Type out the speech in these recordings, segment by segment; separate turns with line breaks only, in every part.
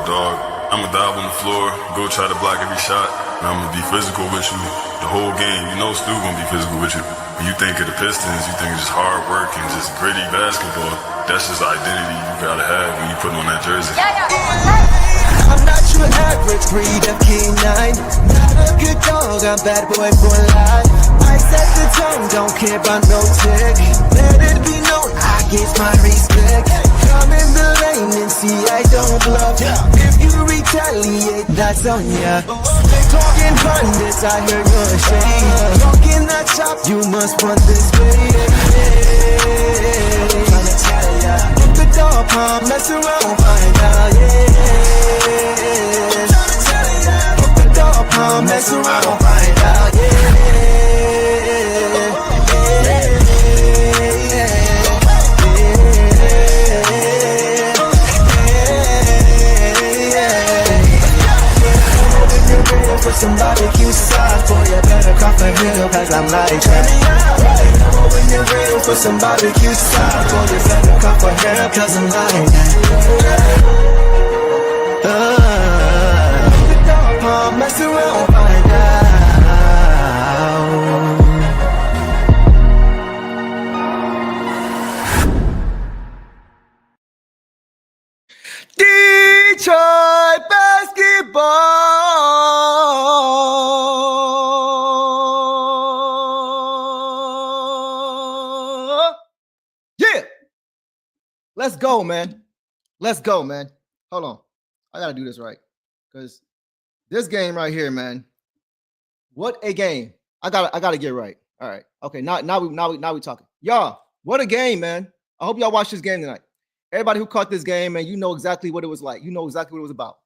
dog. I'ma dive on the floor, go try to block every shot, and I'ma be physical with you the whole game. You know Stu gonna be physical with you. When you think of the Pistons, you think it's just hard work and just gritty basketball. That's just the identity you gotta have when you put on that jersey.
I'm not your average breed of canine. Not a good dog, I'm bad boy for life. I set the tone, don't care about no tick. Let it be known, I get my respect. Come in the lane and see I don't bluff. If you retaliate, that's on ya. They talking pundits, I hear your shade. Talking that shop, you must want this way. Tryna tell ya, if the dog palm, mess around, find out, Tryna tell ya, if the dog palm, mess around, find out, For some barbecue sauce, boy, you better cough a hill, cause I'm like that. When you're real for some barbecue sauce, boy, you better cough a hill, cause I'm like that. Mess around, find out. Detroit basketball. Yeah. Let's go, man. Let's go, man. Hold on. I got to do this right. Because this game right here, man. What a game. I gotta get right. All right. Okay. Now we talking. Y'all, what a game, man. I hope y'all watch this game tonight. Everybody who caught this game, man, you know exactly what it was like. You know exactly what it was about.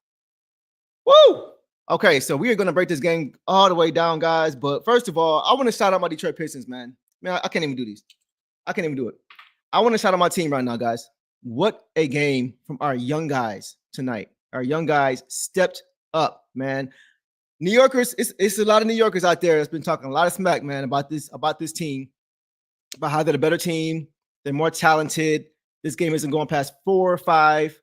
Woo! Okay, so we are going to break this game all the way down, guys. But first of all, I want to shout out my Detroit Pistons, man. Man, I can't even do these. I can't even do it. I want to shout out my team right now, guys. What a game from our young guys tonight. Our young guys stepped up, man. New Yorkers, it's a lot of New Yorkers out there that's been talking a lot of smack, man, about this team, about how they're a better team. They're more talented. This game isn't going past 4 or 5.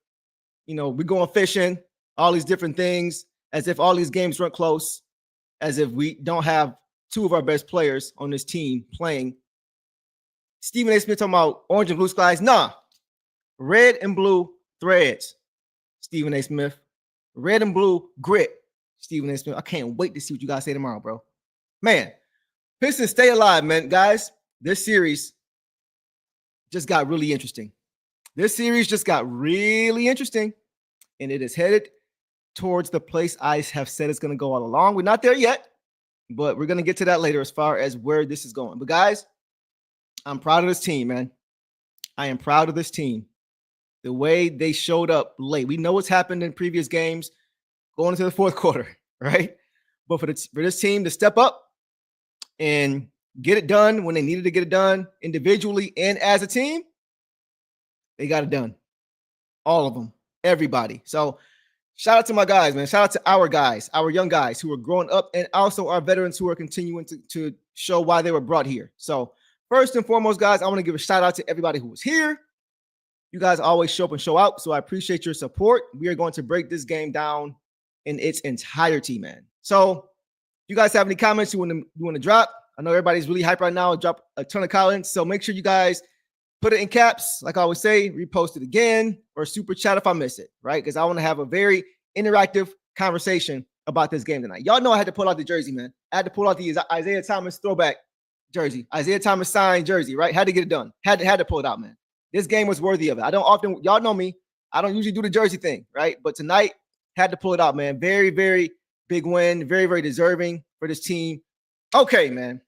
You know, we're going fishing, all these different things, as if all these games weren't close, as if we don't have 2 of our best players on this team playing. Stephen A. Smith talking about orange and blue skies. Nah, red and blue threads, Stephen A. Smith. Red and blue grit, Stephen A. Smith. I can't wait to see what you guys say tomorrow, bro. Man, Pistons, stay alive, man. Guys, this series just got really interesting. This series just got really interesting, and it is headed towards the place I have said it's going to go all along. We're not there yet, but we're going to get to that later as far as where this is going. But guys, I'm proud of this team, man. I am proud of this team. The way they showed up late. We know what's happened in previous games going into the fourth quarter, right? But for this team to step up and get it done when they needed to get it done individually and as a team, they got it done. All of them, everybody. So shout out to my guys, man. Shout out to our guys, our young guys who are growing up, and also our veterans who are continuing to show why they were brought here. So first and foremost, guys, I want to give a shout out to everybody who was here. You guys always show up and show out, so I appreciate your support. We are going to break this game down in its entirety, man. So you guys have any comments you want to drop? I know everybody's really hyped right now. Drop a ton of comments, so make sure you guys put it in caps, like I always say, repost it again, or super chat if I miss it, right? Because I want to have a very interactive conversation about this game tonight. Y'all know I had to pull out the jersey, man. I had to pull out the Isaiah Thomas throwback jersey, Isaiah Thomas signed jersey, right? Had to get it done. Had to pull it out, man. This game was worthy of it. I don't often, y'all know me, I don't usually do the jersey thing, right? But tonight, had to pull it out, man. Very, very big win. Very, very deserving for this team. Okay, man.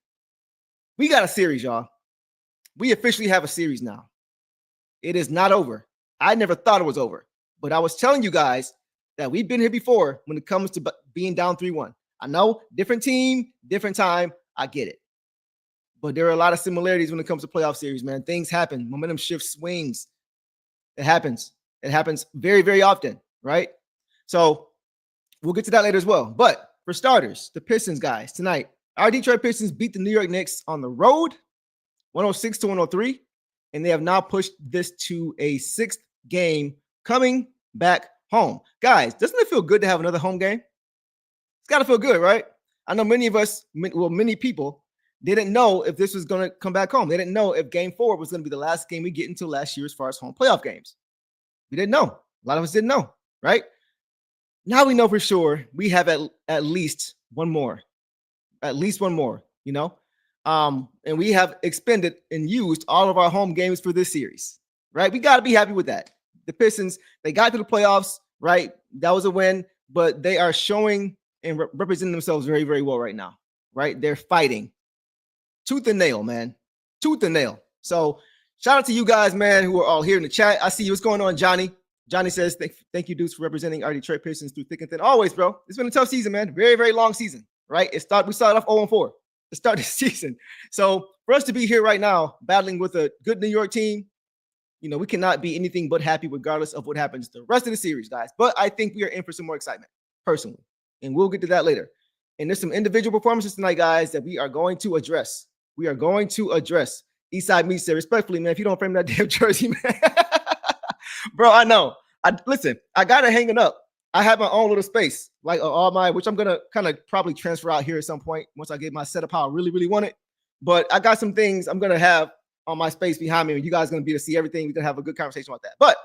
We got a series, y'all. We officially have a series now. It is not over. I never thought it was over, but I was telling you guys that we've been here before when it comes to being down 3-1. I know, different team, different time. I get it. But there are a lot of similarities when it comes to playoff series, man. Things happen. Momentum shifts, swings. It happens. It happens very, very often, right? So we'll get to that later as well. But for starters, the Pistons, guys, tonight, our Detroit Pistons beat the New York Knicks on the road, 106-103, and they have now pushed this to a 6th game coming back home. Guys, doesn't it feel good to have another home game? It's got to feel good, right? I know many of us, many people didn't know if this was going to come back home. They didn't know if game 4 was going to be the last game we get until last year as far as home playoff games. We didn't know. A lot of us didn't know, right? Now we know for sure we have at least one more. At least one more, you know? And we have expended and used all of our home games for this series, right? We got to be happy with that. The Pistons, they got to the playoffs, right? That was a win, but they are showing and representing themselves very, very well right now, right? They're fighting tooth and nail, man. Tooth and nail. So shout out to you guys, man, who are all here in the chat. I see you. What's going on, Johnny? Johnny says, thank you, dudes, for representing our Detroit Pistons through thick and thin. Always, bro. It's been a tough season, man. Very, very long season, right? We started off 0-4 to start this season. So for us to be here right now, battling with a good New York team, you know, we cannot be anything but happy regardless of what happens the rest of the series, guys. But I think we are in for some more excitement, personally. And we'll get to that later. And there's some individual performances tonight, guys, that we are going to address. We are going to address. Eastside Meat said, respectfully, man, if you don't frame that damn jersey, man. Bro, I know. Listen, I got it hanging up. I have my own little space, like which I'm going to kind of probably transfer out here at some point once I get my setup how I really, really want it. But I got some things I'm going to have on my space behind me, and you guys are going to be able to see everything. We're going to have a good conversation about that. But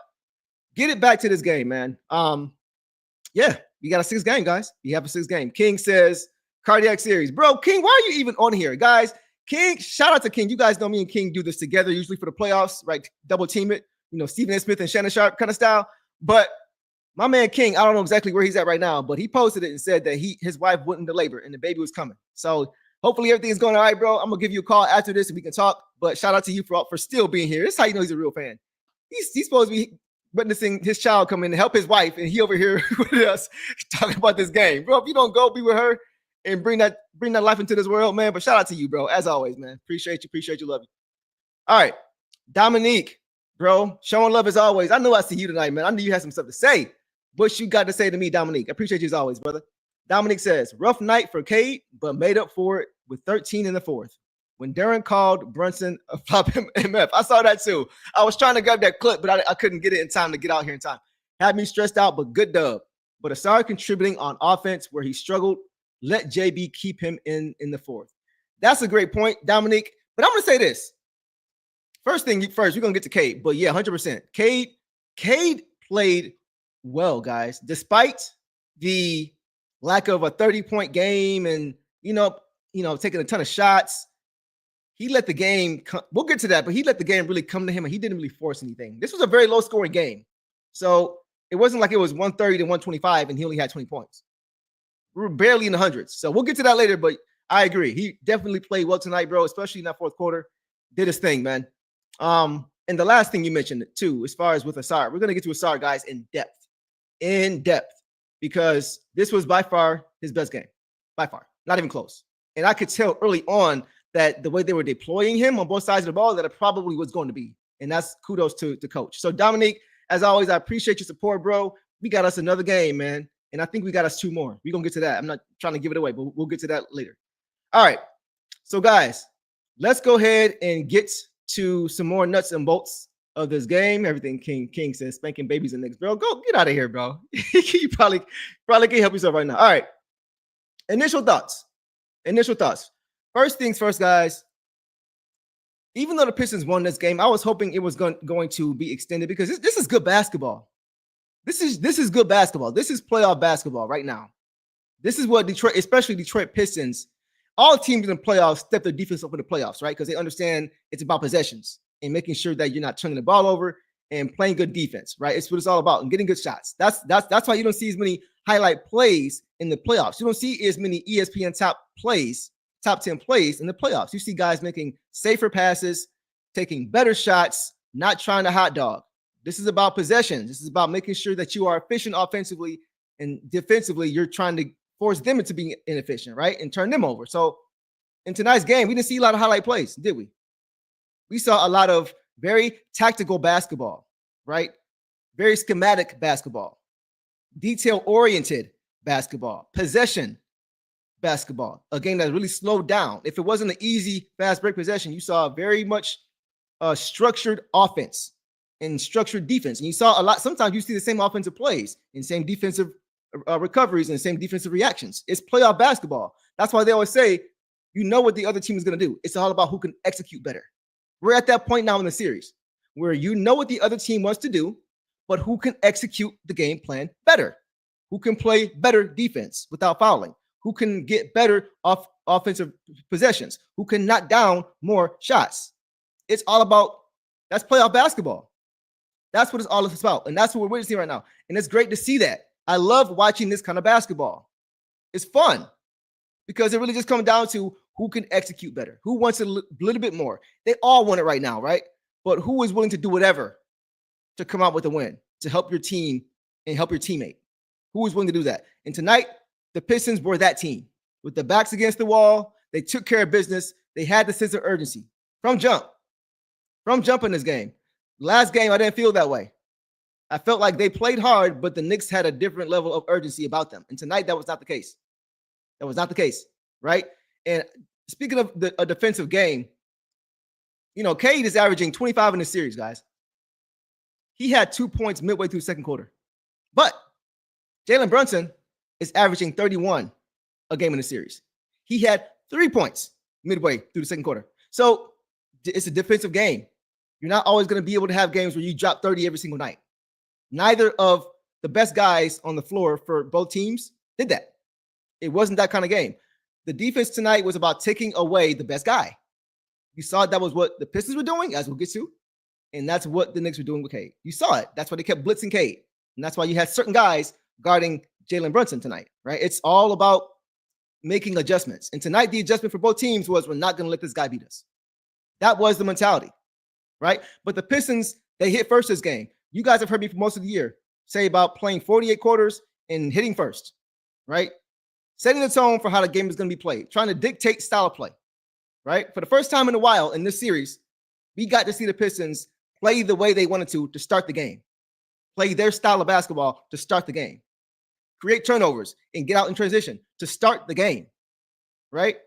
get it back to this game, man. Yeah, you got a 6th game, guys. You have a 6th game. King says, cardiac series. Bro, King, why are you even on here? Guys, King, shout out to King. You guys know me and King do this together, usually for the playoffs, right? Double team it. You know, Stephen A. Smith and Shannon Sharp kind of style. But my man King, I don't know exactly where he's at right now, but he posted it and said that his wife went into labor and the baby was coming. So hopefully everything's going all right, bro. I'm going to give you a call after this and we can talk. But shout out to you for still being here. This is how you know he's a real fan. He's supposed to be witnessing his child come in and help his wife, and he over here with us talking about this game. Bro, if you don't go be with her and bring that life into this world, man. But shout out to you, bro. As always, man. Appreciate you, love you. All right. Dominique, bro, showing love as always. I know I see you tonight, man. I knew you had some stuff to say. What you got to say to me, Dominique? I appreciate you as always, brother. Dominique says, rough night for Cade, but made up for it with 13 in the 4th. When Darren called Brunson a flop MF. I saw that too. I was trying to grab that clip, but I couldn't get it in time to get out here in time. Had me stressed out, but good dub. But Asar contributing on offense where he struggled. Let JB keep him in the 4th. That's a great point, Dominique. But I'm going to say this. First, we're going to get to Cade. But yeah, 100%. Cade played well, guys. Despite the lack of a 30-point game and, you know, taking a ton of shots, he let the game we'll get to that, but he let the game really come to him and he didn't really force anything. This was a very low-scoring game. So it wasn't like it was 130 to 125 and he only had 20 points. We were barely in the hundreds. So we'll get to that later, but I agree. He definitely played well tonight, bro, especially in that 4th quarter. Did his thing, man. And the last thing you mentioned, too, as far as with Asar, we're going to get to Asar, guys, in depth, because this was by far his best game. By far. Not even close. And I could tell early on that the way they were deploying him on both sides of the ball, that it probably was going to be. And that's kudos to coach. So, Dominique, as always, I appreciate your support, bro. We got us another game, man. And I think we got us 2 more. We're going to get to that. I'm not trying to give it away, but we'll get to that later. All right. So, guys, let's go ahead and get to some more nuts and bolts of this game. Everything King says, spanking babies and Knicks. Bro, go get out of here, bro. You probably can't help yourself right now. All right. Initial thoughts. First things first, guys. Even though the Pistons won this game, I was hoping it was going to be extended because this is good basketball. This is good basketball. This is playoff basketball right now. This is what Detroit, especially Detroit Pistons, all teams in the playoffs step their defense up in the playoffs, right? Because they understand it's about possessions and making sure that you're not turning the ball over and playing good defense, right? It's what it's all about, and getting good shots. That's why you don't see as many highlight plays in the playoffs. You don't see as many ESPN top 10 plays in the playoffs. You see guys making safer passes, taking better shots, not trying to hot dog. This is about possessions. This is about making sure that you are efficient offensively, and defensively, you're trying to force them into being inefficient, right? And turn them over. So in tonight's game, we didn't see a lot of highlight plays, did we? We saw a lot of very tactical basketball, right? Very schematic basketball, detail-oriented basketball, possession basketball, a game that really slowed down. If it wasn't an easy fast break possession, you saw very much structured offense, and structured defense. And you saw a lot. Sometimes you see the same offensive plays and same defensive recoveries and same defensive reactions. It's playoff basketball. That's why they always say, you know what the other team is going to do. It's all about who can execute better. We're at that point now in the series where you know what the other team wants to do, but who can execute the game plan better, who can play better defense without fouling, who can get better offensive possessions, who can knock down more shots. It's all about, that's playoff basketball. That's what it's all about. And that's what we're witnessing right now. And it's great to see that. I love watching this kind of basketball. It's fun because it really just comes down to who can execute better, who wants a little bit more. They all want it right now, right? But who is willing to do whatever to come out with a win, to help your team and help your teammate? Who is willing to do that? And tonight, the Pistons were that team. With the backs against the wall, they took care of business. They had the sense of urgency from jump in this game. Last game, I didn't feel that way. I felt like they played hard, but the Knicks had a different level of urgency about them. And tonight, that was not the case. That was not the case, right? And speaking of a defensive game, you know, Cade is averaging 25 in the series, guys. He had 2 points midway through the second quarter. But Jalen Brunson is averaging 31 a game in the series. He had 3 points midway through the second quarter. So it's a defensive game. You're not always going to be able to have games where you drop 30 every single night. Neither of the best guys on the floor for both teams did that. It wasn't that kind of game. The defense tonight was about taking away the best guy. You saw that was what the Pistons were doing, as we'll get to, and that's what the Knicks were doing with Cade. You saw it. That's why they kept blitzing Cade, and that's why you had certain guys guarding Jalen Brunson tonight, right? It's all about making adjustments. And tonight, the adjustment for both teams was, we're not going to let this guy beat us. That was the mentality, right? But the Pistons, they hit first this game. You guys have heard me for most of the year say about playing 48 quarters and hitting first, right? Setting the tone for how the game is going to be played, trying to dictate style of play, right? For the first time in a while in this series, we got to see the Pistons play the way they wanted to start the game, play their style of basketball to start the game, create turnovers and get out in transition to start the game, right?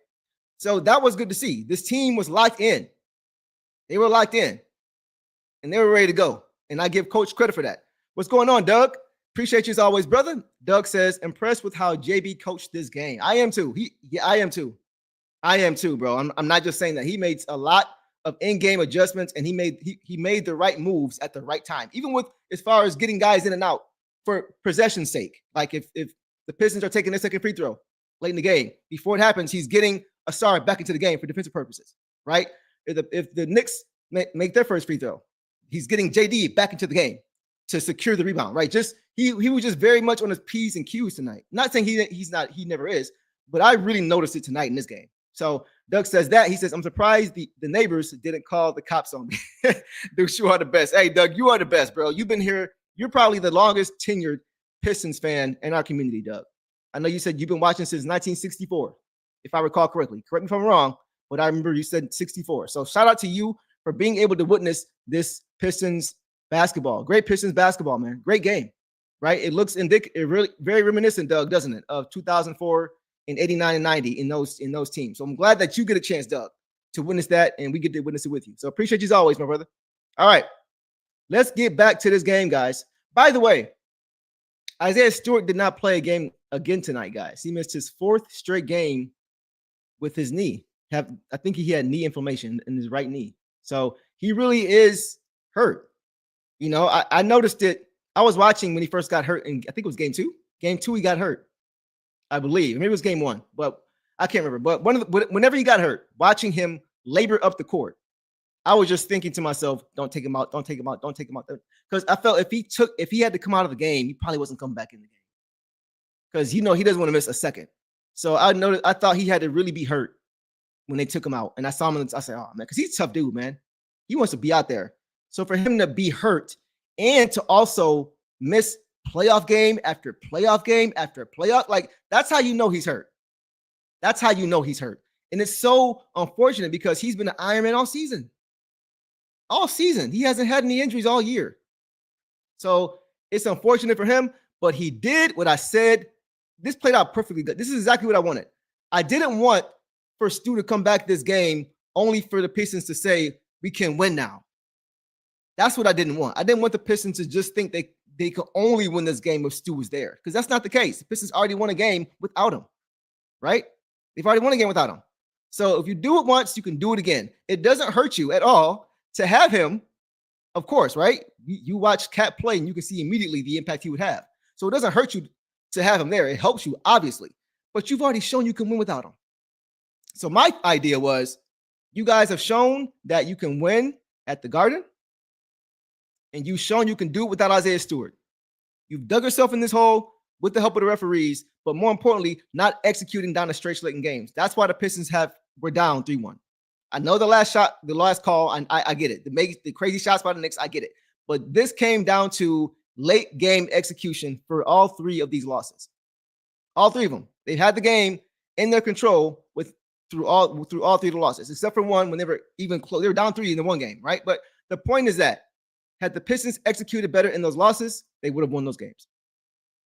So that was good to see. This team was locked in. They were locked in, and they were ready to go. And I give Coach credit for that. What's going on, Doug? Appreciate you as always, brother. Doug says, impressed with how JB coached this game. I am too. I am too. I am too, bro. I'm not just saying that. He made a lot of in-game adjustments, and he made the right moves at the right time. Even with as far as getting guys in and out for possession's sake. Like if the Pistons are taking their second free throw late in the game, before it happens, he's getting Asar back into the game for defensive purposes, right? If the Knicks make their first free throw, he's getting JD back into the game to secure the rebound, right? Just he was just very much on his P's and Q's tonight. Not saying he never is, but I really noticed it tonight in this game. So Doug says that. He says, I'm surprised the neighbors didn't call the cops on me. Dude, you are the best. Hey, Doug, you are the best, bro. You've been here. You're probably the longest tenured Pistons fan in our community, Doug. I know you said you've been watching since 1964, if I recall correctly. Correct me if I'm wrong, but I remember you said 64. So shout out to you for being able to witness this Pistons basketball. Great Pistons basketball, man. Great game, right? It looks really very reminiscent, Doug, doesn't it, of 2004 and 89 and 90 in those teams. So I'm glad that you get a chance, Doug, to witness that, and we get to witness it with you. So appreciate you as always, my brother. All right, let's get back to this game, guys. By the way, Isaiah Stewart did not play a game again tonight, guys. He missed his fourth straight game with his knee. I think he had knee inflammation in his right knee. So he really is hurt. You know, I noticed it. I was watching when he first got hurt, and I think it was game two. Game two, he got hurt, I believe. Maybe it was game one, but I can't remember. But whenever he got hurt, watching him labor up the court, I was just thinking to myself, don't take him out, don't take him out, don't take him out. Because I felt if he had to come out of the game, he probably wasn't coming back in the game. Because he doesn't want to miss a second. So I thought he had to really be hurt when they took him out. And I saw him and I said, oh man, because he's a tough dude, man. He wants to be out there. So for him to be hurt and to also miss playoff game after playoff game after playoff, like that's how you know he's hurt. That's how you know he's hurt. And it's so unfortunate because he's been an Iron Man all season. All season. He hasn't had any injuries all year. So it's unfortunate for him, but he did what I said. This played out perfectly good. This is exactly what I wanted. I didn't want for Stu to come back this game only for the Pistons to say, we can win now. That's what I didn't want. I didn't want the Pistons to just think they could only win this game if Stu was there, because that's not the case. The Pistons already won a game without him, right? They've already won a game without him. So if you do it once, you can do it again. It doesn't hurt you at all to have him, of course, right? You watch Cat play and you can see immediately the impact he would have. So it doesn't hurt you to have him there. It helps you, obviously, but you've already shown you can win without him. So my idea was, you guys have shown that you can win at the Garden, and you've shown you can do it without Isaiah Stewart. You've dug yourself in this hole with the help of the referees, but more importantly, not executing down the stretch late in games. That's why the Pistons were down 3-1. I know the last call, and I get it. The crazy shots by the Knicks, I get it. But this came down to late game execution for all three of these losses. All three of them. They had the game in their control through all three of the losses, except for one when they were even close. They were down 3 in the one game, right? But the point is that had the Pistons executed better in those losses, they would have won those games.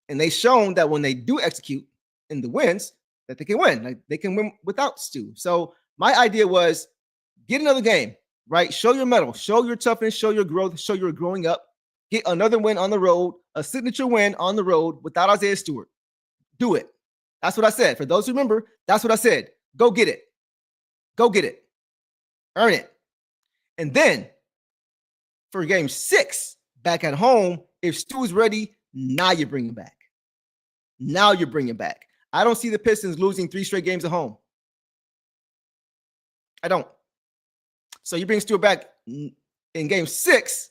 And they've shown that when they do execute in the wins, that they can win. Like, they can win without Stu. So my idea was, get another game, right? Show your mettle, show your toughness, show your growth, show you're growing up. Get another win on the road, a signature win on the road without Isaiah Stewart. Do it. That's what I said. For those who remember, that's what I said. Go get it. Go get it. Earn it. And then for game 6 back at home, if Stu is ready, now you bring him back. Now you're bringing back. I don't see the Pistons losing 3 straight games at home. I don't. So you bring Stewart back in game 6,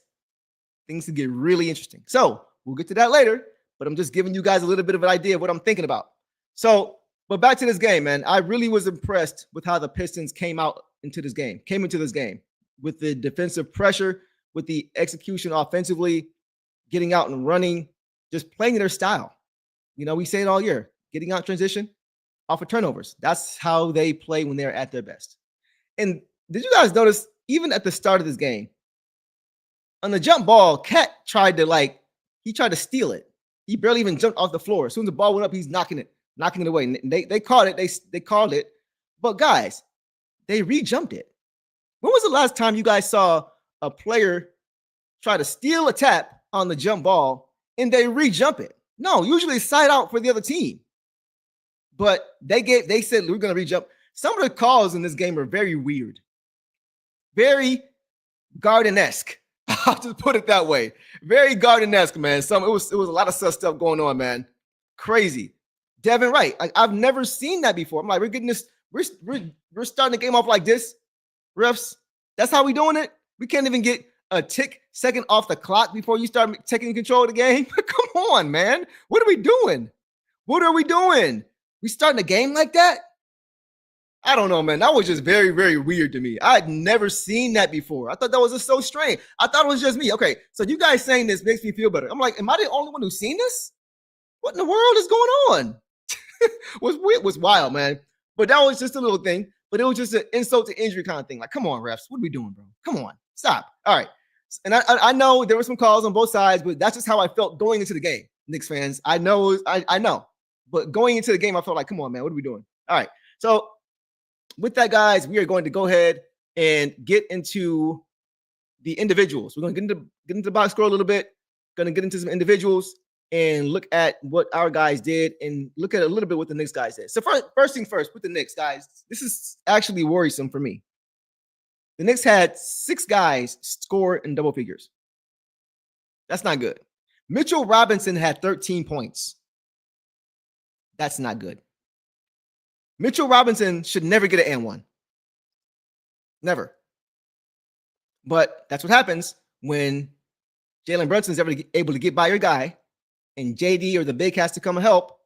things can get really interesting. So we'll get to that later, but I'm just giving you guys a little bit of an idea of what I'm thinking about. So, but back to this game, man. I really was impressed with how the Pistons came into this game with the defensive pressure, with the execution offensively, getting out and running, just playing their style. You know, we say it all year, getting out transition off of turnovers. That's how they play when they're at their best. And did you guys notice, even at the start of this game, on the jump ball, Cat tried to steal it. He barely even jumped off the floor. As soon as the ball went up, he's knocking it away. And they caught it. They called it. But guys, they re-jumped it. When was the last time you guys saw a player try to steal a tap on the jump ball and they re-jump it? No, usually side out for the other team. But they said we're going to re-jump. Some of the calls in this game are very weird. Very Garden-esque. I'll just put it that way. Very Garden-esque, man. It was a lot of such stuff going on, man. Crazy. Devin Wright. I've never seen that before. I'm like, we're getting this. We're starting the game off like this. Refs, that's how we doing it. We can't even get a tick second off the clock before you start taking control of the game. Come on, man. What are we doing? What are we doing? We starting the game like that? I don't know, man. That was just very, very weird to me. I had never seen that before. I thought that was just so strange. I thought it was just me. Okay, so you guys saying this makes me feel better. I'm like, am I the only one who's seen this? What in the world is going on? was wild, man. But that was just a little thing. But it was just an insult to injury kind of thing. Like, come on, refs. What are we doing, bro? Come on. Stop. All right. And I know there were some calls on both sides, but that's just how I felt going into the game, Knicks fans. I know. But going into the game, I felt like, come on, man. What are we doing? All right. So with that, guys, we are going to go ahead and get into the individuals. We're going to get into the box score a little bit. Going to get into some individuals and look at what our guys did and look at a little bit what the Knicks guys did. So first thing first, with the Knicks, guys, this is actually worrisome for me. The Knicks had 6 guys score in double figures. That's not good. Mitchell Robinson had 13 points. That's not good. Mitchell Robinson should never get an N1. Never. But that's what happens when Jalen Brunson's able to get by your guy and JD or the big has to come and help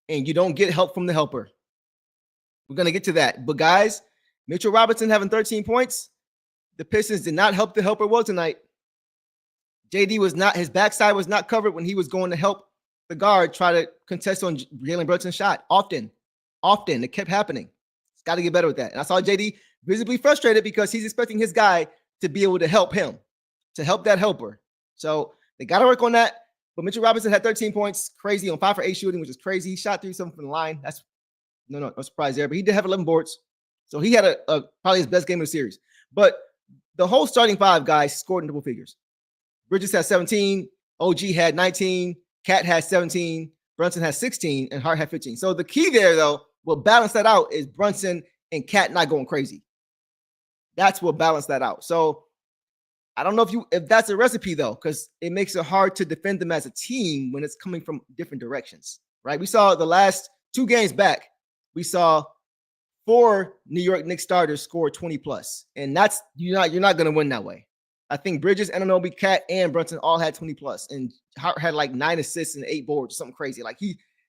and you don't get help from the helper. We're going to get to that. But guys, Mitchell Robinson having 13 points, the Pistons did not help the helper well tonight. JD was not, his backside was not covered when he was going to help the guard try to contest on Jalen Brunson's shot. Often. It kept happening. It's got to get better with that. And I saw JD visibly frustrated because he's expecting his guy to be able to help him, to help that helper. So they got to work on that. But Mitchell Robinson had 13 points, crazy on 5 for 8 shooting, which is crazy. He shot 3-7 from the line. That's no surprise there. But he did have 11 boards. So he had a probably his best game of the series. But the whole starting 5 guys scored in double figures. Bridges had 17, OG had 19, Cat had 17, Brunson had 16, and Hart had 15. So the key there, though, will balance that out is Brunson and Cat not going crazy. That's what balance that out. So I don't know if that's a recipe, though, because it makes it hard to defend them as a team when it's coming from different directions, right? We saw the last 2 games back, we saw 4 New York Knicks starters score 20 plus, and that's you're not going to win that way. I think Bridges, Anunoby, Cat, and Brunson all had 20 plus, and Hart had like 9 assists and 8 boards, something crazy.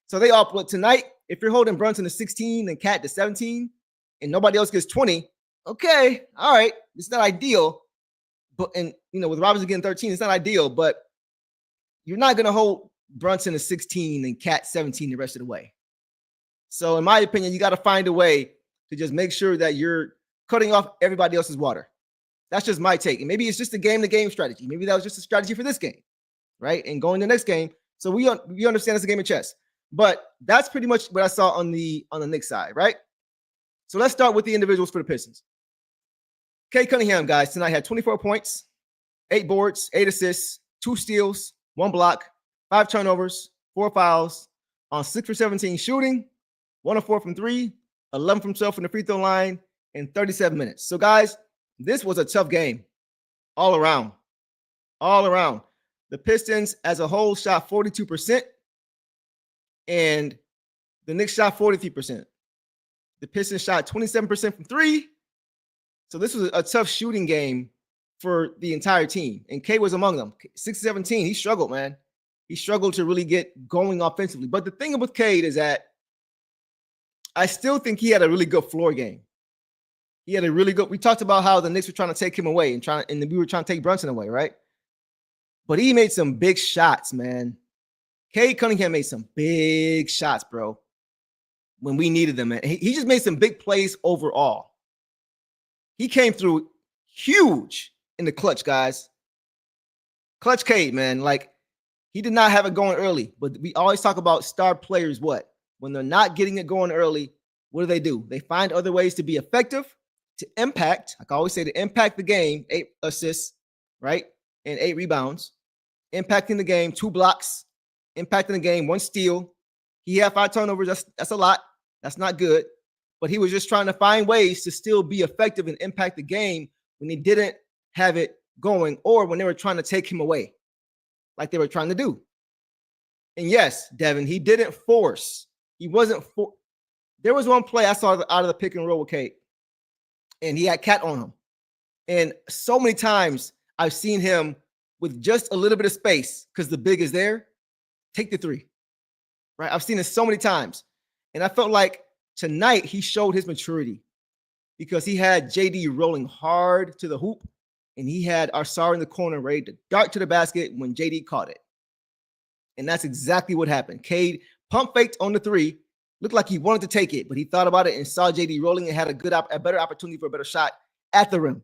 So they all put tonight. If you're holding Brunson to 16 and Cat to 17, and nobody else gets 20, okay, all right, it's not ideal. But with Robinson getting 13, it's not ideal. But you're not going to hold Brunson to 16 and Cat 17 the rest of the way. So in my opinion, you got to find a way to just make sure that you're cutting off everybody else's water. That's just my take. And maybe it's just a game-to-game strategy. Maybe that was just a strategy for this game, right? And going to the next game. So we understand it's a game of chess. But that's pretty much what I saw on the Knicks side, right? So let's start with the individuals for the Pistons. Cade Cunningham, guys, tonight had 24 points, 8 boards, 8 assists, 2 steals, 1 block, 5 turnovers, 4 fouls, on 6 for 17 shooting, 1 of 4 from 3, 11 from 12 from the free throw line, in 37 minutes. So, guys, this was a tough game all around. All around. The Pistons as a whole shot 42%, and the Knicks shot 43%. The Pistons shot 27% from 3. So this was a tough shooting game for the entire team. And K was among them. 6-17, he struggled, man. He struggled to really get going offensively. But the thing with Cade is that I still think he had a really good floor game. He had a really good. We talked about how the Knicks were trying to take him away and we were trying to take Brunson away, right? But he made some big shots, man. Cade Cunningham made some big shots, bro, when we needed them. Man. He just made some big plays overall. He came through huge in the clutch, guys. Clutch Cade, man. Like, he did not have it going early, but we always talk about star players. What? When they're not getting it going early, what do? They find other ways to be effective, to impact. Like I always say, to impact the game, 8 assists, right? And 8 rebounds. Impacting the game, 2 blocks. Impacting the game, 1 steal. He had 5 turnovers. That's a lot. That's not good. But he was just trying to find ways to still be effective and impact the game when he didn't have it going or when they were trying to take him away like they were trying to do. And yes, Devin, he didn't force. He wasn't for. There was one play I saw out of the pick and roll with Kate, and he had Cat on him. And so many times I've seen him with just a little bit of space because the big is there, take the 3. Right? I've seen it so many times. And I felt like tonight he showed his maturity because he had JD rolling hard to the hoop, and he had Arsar in the corner ready to dart to the basket when JD caught it. And that's exactly what happened. Cade pump faked on the 3, looked like he wanted to take it, but he thought about it and saw JD rolling and had a better opportunity for a better shot at the rim,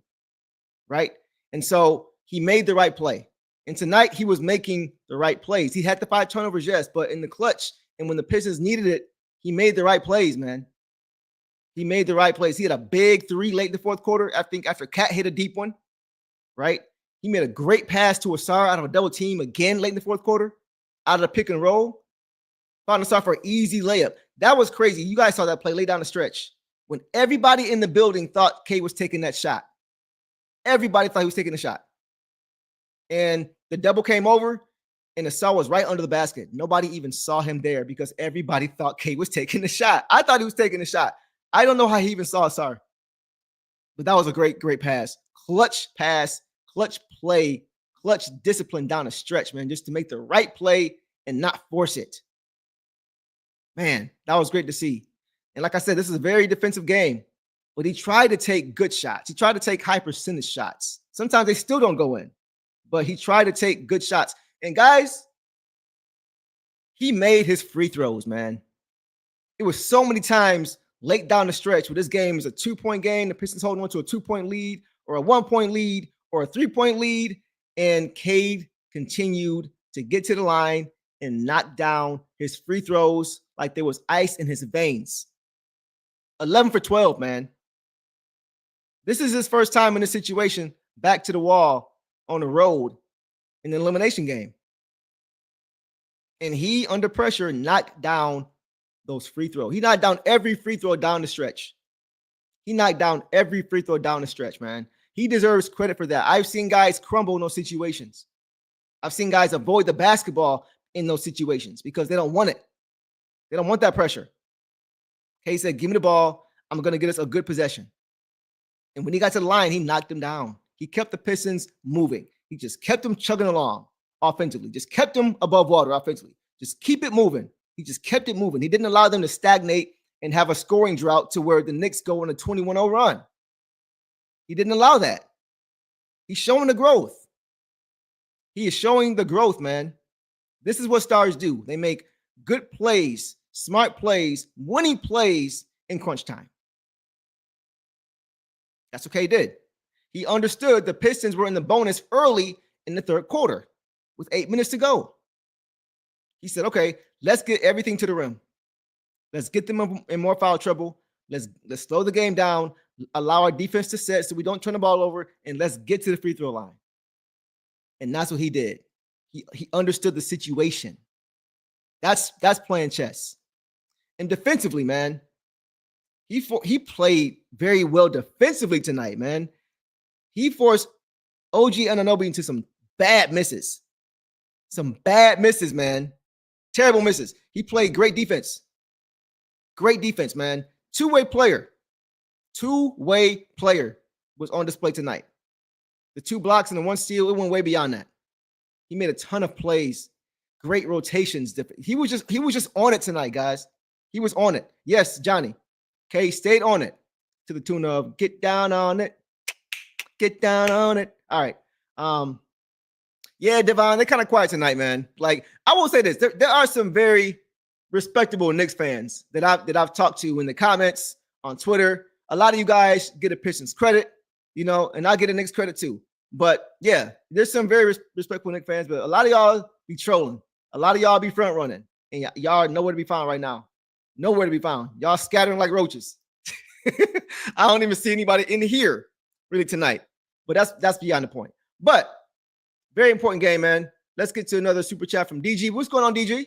right? And so he made the right play. And tonight he was making the right plays. He had the 5 turnovers, yes, but in the clutch and when the Pistons needed it, he made the right plays, man. He made the right plays. He had a big 3 late in the fourth quarter. I think after Cat hit a deep one, right? He made a great pass to Asar out of a double team again late in the fourth quarter, out of the pick and roll. Found Asar for an easy layup. That was crazy. You guys saw that play lay down the stretch when everybody in the building thought K was taking that shot. Everybody thought he was taking the shot. And the double came over, and Asar was right under the basket. Nobody even saw him there because everybody thought K was taking the shot. I thought he was taking the shot. I don't know how he even saw Asar. But that was a great, great pass. Clutch pass, clutch play, clutch discipline down a stretch, man, just to make the right play and not force it. Man, that was great to see. And like I said, this is a very defensive game, but he tried to take good shots. He tried to take high percentage shots. Sometimes they still don't go in, but he tried to take good shots. And guys, he made his free throws, man. It was so many times late down the stretch where this game is a 2-point game. The Pistons holding on to a 2-point lead or a 1-point lead or a 3-point lead. And Cade continued to get to the line and knock down his free throws like there was ice in his veins. 11 for 12, man. This is his first time in this situation back to the wall on the road in the elimination game. And he, under pressure, knocked down those free throws. He knocked down every free throw down the stretch. He knocked down every free throw down the stretch, man. He deserves credit for that. I've seen guys crumble in those situations. I've seen guys avoid the basketball in those situations because they don't want it. They don't want that pressure. He said, give me the ball. I'm going to get us a good possession. And when he got to the line, he knocked them down. He kept the Pistons moving. He just kept them chugging along offensively. Just kept them above water offensively. Just keep it moving. He just kept it moving. He didn't allow them to stagnate and have a scoring drought to where the Knicks go on a 21-0 run. He didn't allow that. He's showing the growth. He is showing the growth, man. This is what stars do. They make good plays, smart plays, winning plays in crunch time. That's what K did. He understood the Pistons were in the bonus early in the third quarter with 8 minutes to go. He said, okay, let's get everything to the rim. Let's get them in more foul trouble. Let's slow the game down, allow our defense to set so we don't turn the ball over, and let's get to the free throw line. And that's what he did. He understood the situation. That's playing chess. And defensively, man, he played very well defensively tonight, man. He forced OG Anunoby into some bad misses. Some bad misses, man. Terrible misses. He played great defense. Great defense, man. Two-way player. Two-way player was on display tonight. The 2 blocks and the 1 steal, it went way beyond that. He made a ton of plays. Great rotations. He was just on it tonight, guys. He was on it. Yes, Johnny. Okay, stayed on it to the tune of get down on it. Get down on it. All right. Yeah, Devon, they're kind of quiet tonight, man. Like, I will say this. There are some very respectable Knicks fans that I've talked to in the comments on Twitter. A lot of you guys get a Pistons credit, you know, and I get a Knicks credit too. But yeah, there's some very respectful Knicks fans, but a lot of y'all be trolling. A lot of y'all be front running, and y'all nowhere to be found right now. Nowhere to be found. Y'all scattering like roaches. I don't even see anybody in here really tonight. But that's beyond the point. But very important game, man. Let's get to another super chat from DG. What's going on, DG?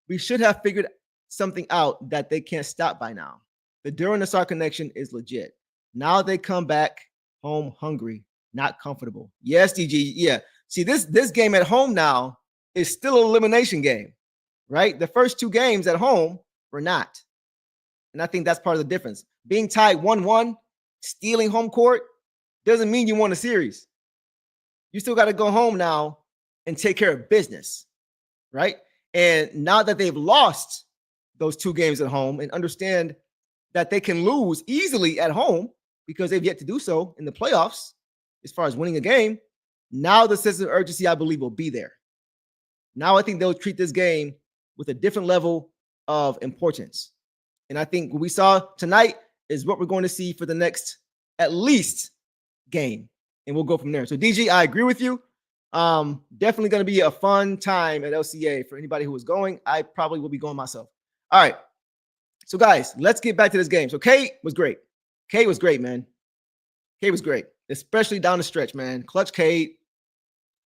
We should have figured something out that they can't stop by now. The Duran Nassar connection is legit. Now they come back home hungry, not comfortable. Yes, DG. Yeah. See, this game at home now is still an elimination game, right? The first 2 games at home were not. And I think that's part of the difference. Being tied 1-1, stealing home court, doesn't mean you won a series. You still got to go home now and take care of business, right? And now that they've lost those 2 games at home and understand that they can lose easily at home because they've yet to do so in the playoffs as far as winning a game, now the sense of urgency, I believe, will be there. Now I think they'll treat this game with a different level of importance. And I think what we saw tonight is what we're going to see for the next at least game. And we'll go from there. So DG, I agree with you. Definitely going to be a fun time at LCA for anybody who is going. I probably will be going myself. All right. So guys, let's get back to this game. So Kate was great. Kate was great, man. Kate was great, especially down the stretch, man. Clutch Kate.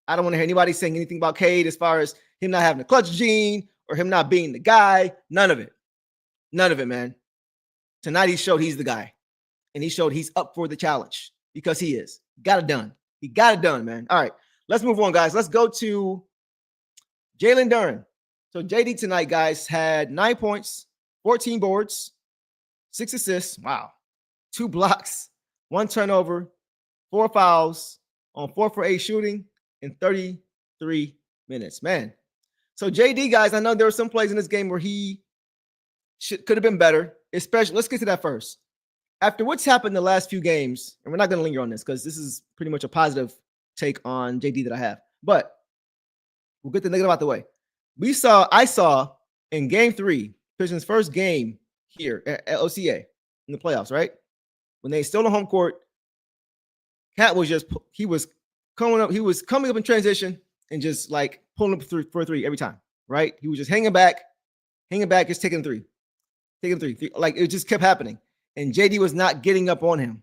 I don't want to hear anybody saying anything about Cade as far as him not having a clutch gene or him not being the guy. None of it. None of it, man. Tonight he showed he's the guy. And he showed he's up for the challenge because he is. Got it done. He got it done, man. All right. Let's move on, guys. Let's go to Jalen Duren. So JD tonight, guys, had 9 points, 14 boards, 6 assists. Wow. 2 blocks, 1 turnover, 4 fouls on 4 for 8 shooting in 33 minutes. Man. So JD, guys, I know there were some plays in this game where he could have been better, especially, let's get to that first. After what's happened the last few games, and we're not going to linger on this because this is pretty much a positive take on JD that I have, but we'll get the negative out the way. I saw in game 3, Pistons' first game here at OCA in the playoffs, right? When they stole the home court, Cat was coming up in transition and just like pulling up for a 3 every time, right? He was just hanging back, just taking 3. Like it just kept happening. And JD was not getting up on him.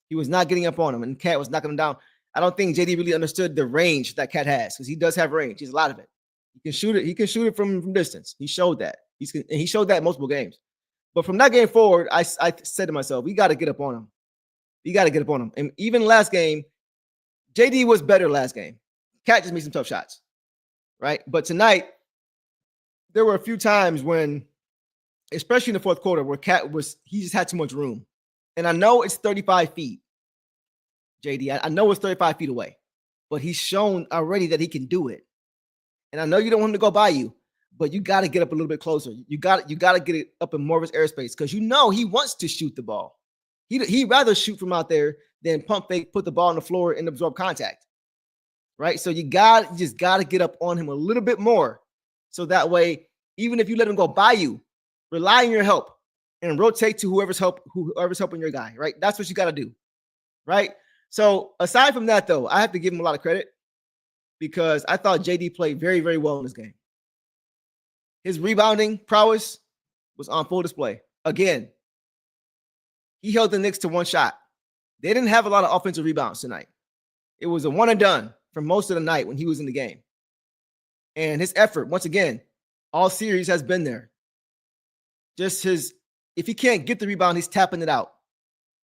He was not getting up on him, and Cat was knocking him down. I don't think JD really understood the range that Cat has because he does have range. He's a lot of it. He can shoot it. He can shoot it from distance. He showed that. He showed that in multiple games. But from that game forward, I said to myself, we got to get up on him. We got to get up on him. And even last game, JD was better last game. Cat just made some tough shots, right? But tonight, there were a few times when, especially in the fourth quarter, where he just had too much room. And I know it's 35 feet, JD. I know it's 35 feet away, but he's shown already that he can do it. And I know you don't want him to go by you, but you got to get up a little bit closer. You got to get it up in more of his airspace because you know he wants to shoot the ball. He'd rather shoot from out there than pump fake, put the ball on the floor, and absorb contact. Right? So you just got to get up on him a little bit more. So that way, even if you let him go by you, rely on your help and rotate to whoever's helping your guy. Right? That's what you got to do. Right? So aside from that, though, I have to give him a lot of credit because I thought JD played very, very well in this game. His rebounding prowess was on full display. Again, he held the Knicks to one shot. They didn't have a lot of offensive rebounds tonight. It was a one and done for most of the night when he was in the game. And his effort, once again, all series has been there. Just if he can't get the rebound, he's tapping it out.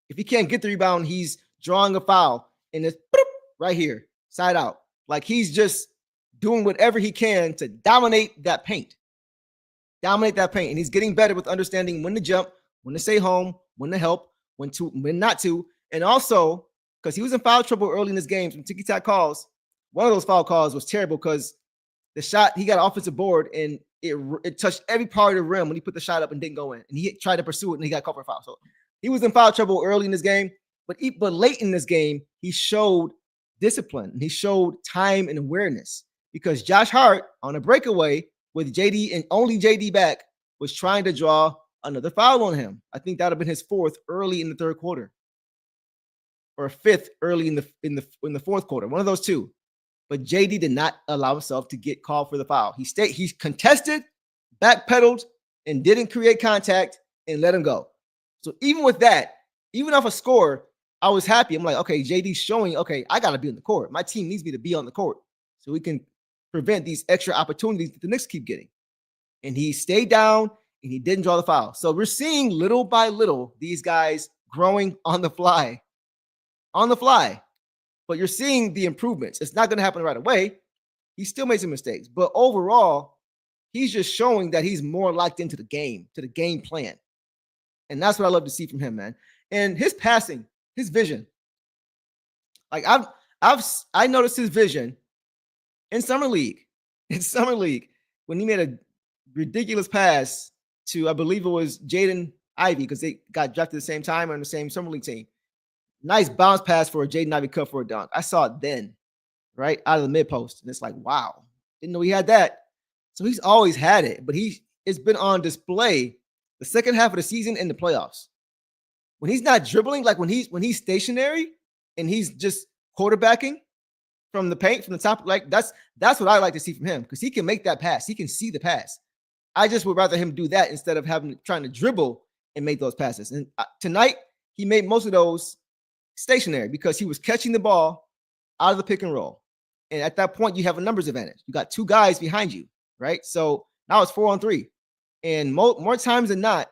If he can't get the rebound, he's drawing a foul and it's right here, side out. Like he's just doing whatever he can to dominate that paint. And he's getting better with understanding when to jump, when to stay home, when to help, when not to. And also, because he was in foul trouble early in this game from ticky-tack calls, one of those foul calls was terrible because the shot, he got an offensive board and it touched every part of the rim when he put the shot up and didn't go in. And he tried to pursue it and he got caught for a foul. So he was in foul trouble early in this game, but late in this game, he showed discipline and he showed time and awareness because Josh Hart on a breakaway with JD and only JD back was trying to draw another foul on him. I think that would have been his fourth early in the third quarter or fifth early in the fourth quarter, one of those two. But JD did not allow himself to get called for the foul. He contested, backpedaled, and didn't create contact and let him go. So even with that, even off a score, I was happy. I'm like, okay, JD's showing, okay, I got to be on the court. My team needs me to be on the court so we can prevent these extra opportunities that the Knicks keep getting. And he stayed down and he didn't draw the foul. So we're seeing little by little these guys growing on the fly. But you're seeing the improvements. It's not going to happen right away. He still made some mistakes. But overall, he's just showing that he's more locked into the game plan. And that's what I love to see from him, man. And his passing, his vision. Like I noticed his vision in summer league. When he made a ridiculous pass to, I believe it was Jaden Ivey, because they got drafted at the same time on the same summer league team. Nice bounce pass for a Jaden Ivey cut for a dunk. I saw it then, right out of the mid post, and it's like, wow, didn't know he had that. So he's always had it, but it's been on display the second half of the season in the playoffs. When he's not dribbling, like when he's stationary and he's just quarterbacking from the paint, from the top, like that's what I like to see from him because he can make that pass. He can see the pass. I just would rather him do that instead of trying to dribble and make those passes. And tonight he made most of those stationary because he was catching the ball out of the pick and roll. And at that point, you have a numbers advantage. You got two guys behind you, right? So now it's 4-on-3. And more times than not,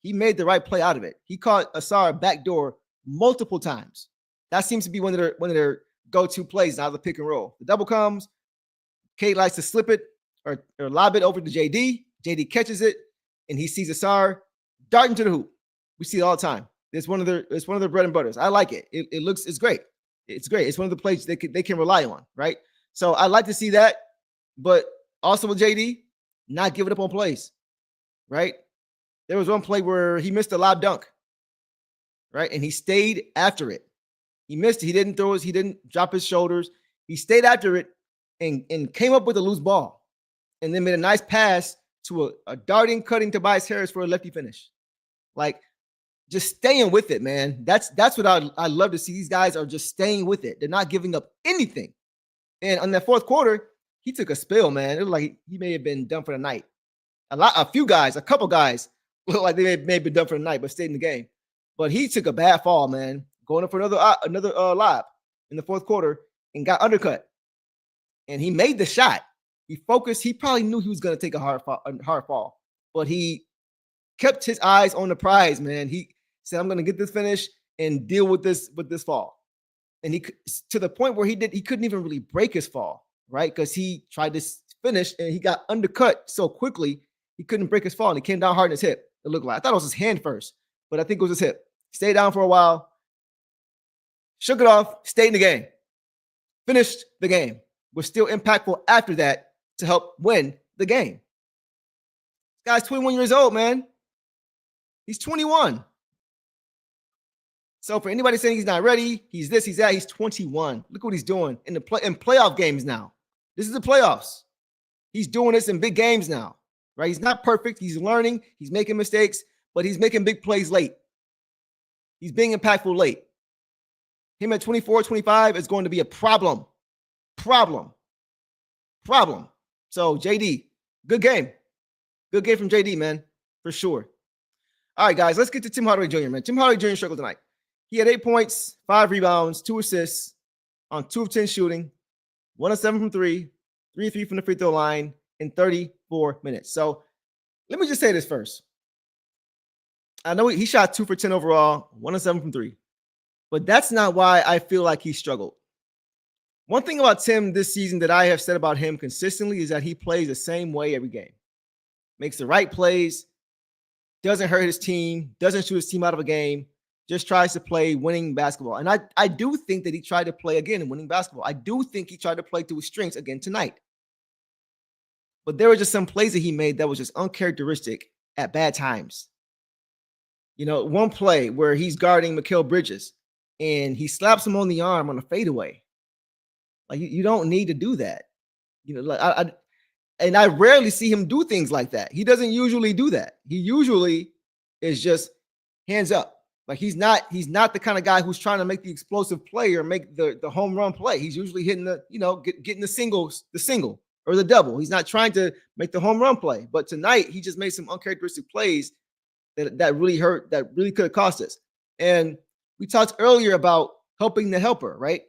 he made the right play out of it. He caught Asar backdoor multiple times. That seems to be one of their go-to plays out of the pick and roll. The double comes, Kate likes to slip it or lob it over to JD. JD catches it, and he sees Asar darting to the hoop. We see it all the time. It's one of their bread and butters. I like it. It's great. It's great. It's one of the plays they can rely on, right? So I like to see that, but also with JD, not giving up on plays, right? There was one play where he missed a lob dunk, right? And he stayed after it. He missed it. He didn't drop his shoulders. He stayed after it and came up with a loose ball and then made a nice pass to a darting, cutting Tobias Harris for a lefty finish. Like, just staying with it, man. That's what I love to see. These guys are just staying with it. They're not giving up anything. And on that fourth quarter, he took a spill, man. It looked like he may have been done for the night. A couple guys looked like they may have been done for the night, but stayed in the game. But he took a bad fall, man. Going up for another lob. in the fourth quarter and got undercut. And he made the shot. He focused. He probably knew he was going to take a hard fall, but he kept his eyes on the prize, man. He said, I'm going to get this finish and deal with this fall. And he, to the point where he couldn't even really break his fall, right? Because he tried to finish and he got undercut so quickly, he couldn't break his fall. And he came down hard in his hip. It looked like, I thought it was his hand first, but I think it was his hip. Stayed down for a while, shook it off, stayed in the game, finished the game. Was still impactful after that to help win the game. This guy's 21 years old, man. He's 21. So for anybody saying he's not ready, he's this, he's that, he's 21. Look what he's doing in playoff games now. This is the playoffs. He's doing this in big games now, right? He's not perfect. He's learning. He's making mistakes, but he's making big plays late. He's being impactful late. Him at 24, 25 is going to be a problem. So JD, good game. Good game from JD, man, for sure. All right, guys, let's get to Tim Hardaway Jr., man. Tim Hardaway Jr. struggled tonight. He had 8 points, 5 rebounds, 2 assists on 2 of 10 shooting, 1 of 7 from 3, 3 of 3 from the free throw line in 34 minutes. So let me just say this first. I know he shot 2 for 10 overall, 1 of 7 from 3, but that's not why I feel like he struggled. One thing about Tim this season that I have said about him consistently is that he plays the same way every game. Makes the right plays, doesn't hurt his team, doesn't shoot his team out of a game, just tries to play winning basketball. And I do think that he tried to play again in winning basketball. I do think he tried to play to his strengths again tonight. But there were just some plays that he made that was just uncharacteristic at bad times. You know, one play where he's guarding Mikal Bridges and he slaps him on the arm on a fadeaway. Like you don't need to do that. You know, like I rarely see him do things like that. He doesn't usually do that. He usually is just hands up. Like he's not the kind of guy who's trying to make the explosive play or make the home run play. He's usually hitting getting the single or the double. He's not trying to make the home run play. But tonight he just made some uncharacteristic plays that really hurt, that really could have cost us. And we talked earlier about helping the helper, right?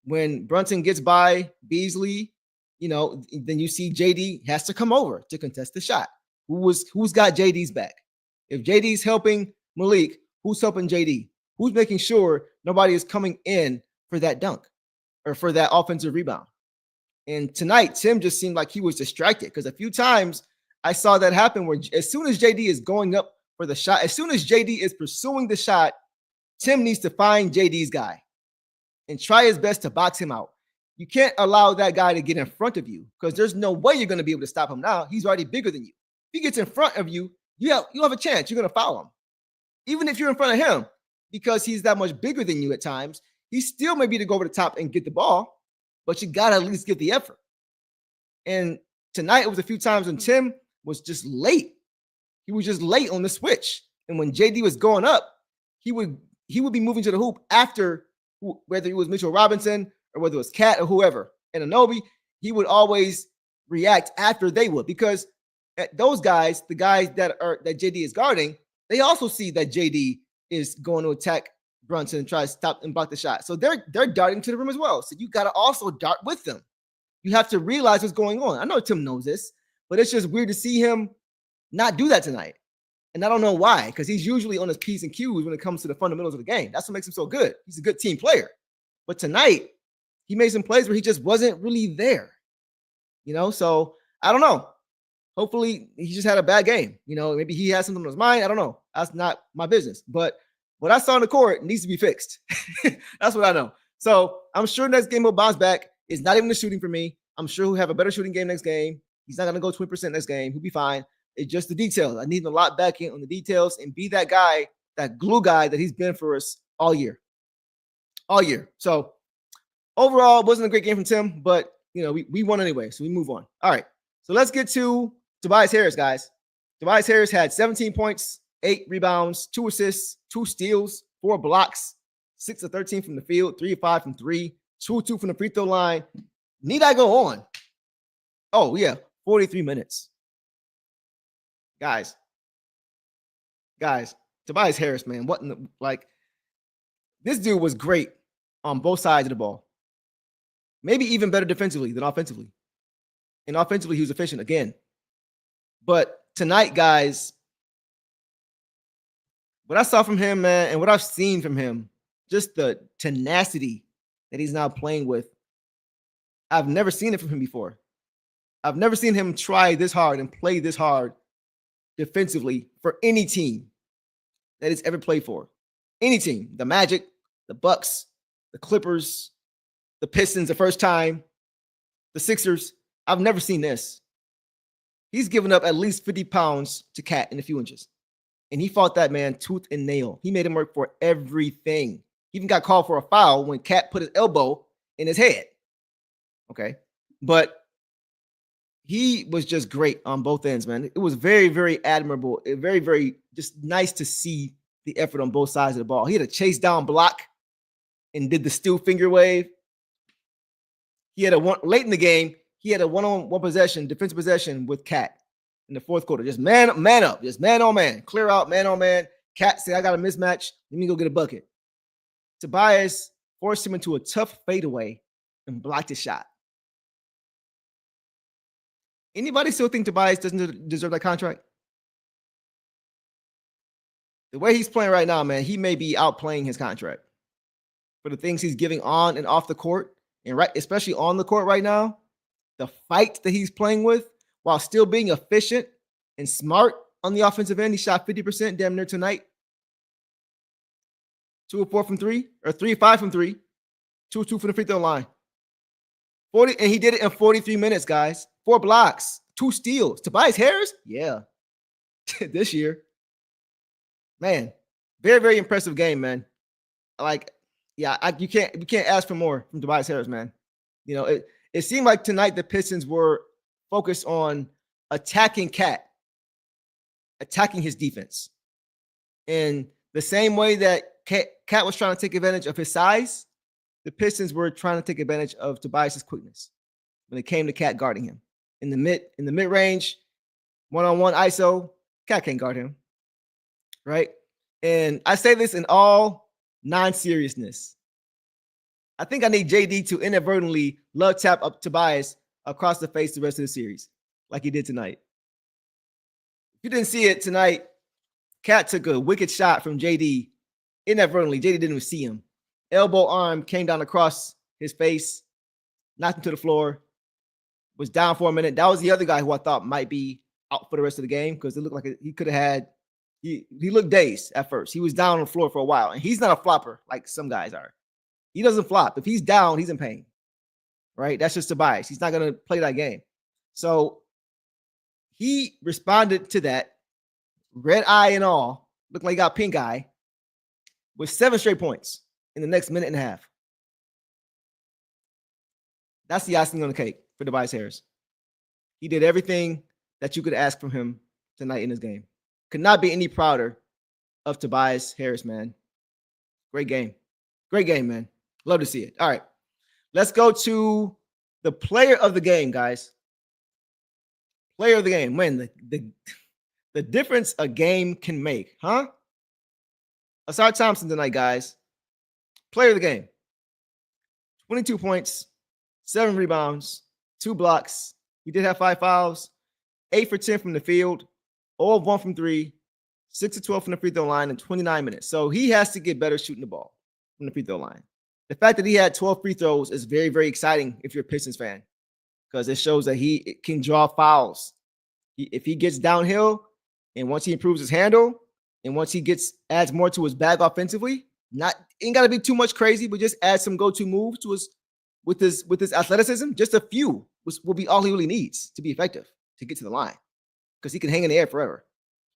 When Brunson gets by Beasley, then you see JD has to come over to contest the shot. Who's got JD's back? If JD's helping Malik, who's helping JD? Who's making sure nobody is coming in for that dunk or for that offensive rebound? And tonight, Tim just seemed like he was distracted because a few times I saw that happen where as soon as JD is going up for the shot, as soon as JD is pursuing the shot, Tim needs to find JD's guy and try his best to box him out. You can't allow that guy to get in front of you because there's no way you're going to be able to stop him now. He's already bigger than you. If he gets in front of you, you'll have a chance. You're going to foul him. Even if you're in front of him, because he's that much bigger than you at times, he still may be to go over the top and get the ball, but you got to at least give the effort. And tonight it was a few times when Tim was just late. He was just late on the switch. And when JD was going up, he would be moving to the hoop after, whether it was Mitchell Robinson or whether it was Cat or whoever, and Anunoby, he would always react after they would, because those guys, the guys that JD is guarding, they also see that JD is going to attack Brunson and try to stop and block the shot. So they're darting to the rim as well. So you got to also dart with them. You have to realize what's going on. I know Tim knows this, but it's just weird to see him not do that tonight. And I don't know why, because he's usually on his P's and Q's when it comes to the fundamentals of the game. That's what makes him so good. He's a good team player. But tonight, he made some plays where he just wasn't really there. So I don't know. Hopefully, he just had a bad game. Maybe he has something on his mind. I don't know. That's not my business. But what I saw on the court needs to be fixed. That's what I know. So I'm sure next game he'll bounce back. It's not even the shooting for me. I'm sure he'll have a better shooting game next game. He's not going to go 20% next game. He'll be fine. It's just the details. I need a lot back in on the details and be that guy, that glue guy that he's been for us all year. So overall, it wasn't a great game from Tim, but we won anyway, so we move on. All right, so let's get to Tobias Harris, guys. Tobias Harris had 17 points, 8 rebounds, 2 assists, 2 steals, 4 blocks, 6 of 13 from the field, 3 of 5 from 3, 2 of 2 from the free throw line. Need I go on? Oh yeah, 43 minutes. Guys, Tobias Harris, man, this dude was great on both sides of the ball. Maybe even better defensively than offensively. And offensively, he was efficient again. But tonight, guys, what I saw from him, man, and what I've seen from him, just the tenacity that he's now playing with, I've never seen it from him before. I've never seen him try this hard and play this hard defensively for any team that he's ever played for. Any team, the Magic, the Bucks, the Clippers, the Pistons the first time, the Sixers. I've never seen this. He's given up at least 50 pounds to Cat in a few inches. And he fought that man tooth and nail. He made him work for everything. He even got called for a foul when Cat put his elbow in his head. Okay. But he was just great on both ends, man. It was very, very admirable. Very, very just nice to see the effort on both sides of the ball. He had a chase down block and did the still finger wave. He had a one late in the game. He had a one-on-one possession, defensive possession with Cat in the fourth quarter. Just man up, just man on man, clear out, man on man. Cat said, I got a mismatch. Let me go get a bucket. Tobias forced him into a tough fadeaway and blocked his shot. Anybody still think Tobias doesn't deserve that contract? The way he's playing right now, man, he may be outplaying his contract for the things he's giving on and off the court, and right, especially on the court right now. The fight that he's playing with while still being efficient and smart on the offensive end. He shot 50% damn near tonight. 2 of 4 from 3, or 3 of 5 from 3. 2 of 2 from the free throw line. 40, and he did it in 43 minutes, guys. 4 blocks, 2 steals. Tobias Harris? Yeah. This year. Man, very, very impressive game, man. Like, yeah, you can't ask for more from Tobias Harris, man. You know, it seemed like tonight the Pistons were focused on attacking Cat, attacking his defense. And the same way that Cat was trying to take advantage of his size, the Pistons were trying to take advantage of Tobias's quickness when it came to Cat guarding him. In the mid-range, one-on-one ISO, Cat can't guard him. Right? And I say this in all non-seriousness. I think I need JD to inadvertently love tap up Tobias across the face the rest of the series, like he did tonight. If you didn't see it tonight, Cat took a wicked shot from JD inadvertently. JD didn't even see him. Elbow arm came down across his face, knocked him to the floor, was down for a minute. That was the other guy who I thought might be out for the rest of the game because it looked like he could have had. He looked dazed at first. He was down on the floor for a while, and he's not a flopper like some guys are. He doesn't flop. If he's down, he's in pain, right? That's just Tobias. He's not going to play that game. So he responded to that, red eye and all, looked like he got pink eye, with 7 straight points in the next minute and a half. That's the icing on the cake for Tobias Harris. He did everything that you could ask from him tonight in this game. Could not be any prouder of Tobias Harris, man. Great game. Great game, man. Love to see it. All right. Let's go to the player of the game, guys. Player of the game. Man, the difference a game can make, huh? Asar Thompson tonight, guys. Player of the game. 22 points, 7 rebounds, 2 blocks. He did have 5 fouls, 8 for 10 from the field, 0 of 1 from 3, 6 of 12 from the free throw line in 29 minutes. So he has to get better shooting the ball from the free throw line. The fact that he had 12 free throws is very, very exciting if you're a Pistons fan because it shows that he can draw fouls. If he gets downhill and once he improves his handle and once he adds more to his bag offensively, ain't got to be too much crazy, but just add some go-to moves to with his athleticism. Just a few will be all he really needs to be effective to get to the line because he can hang in the air forever.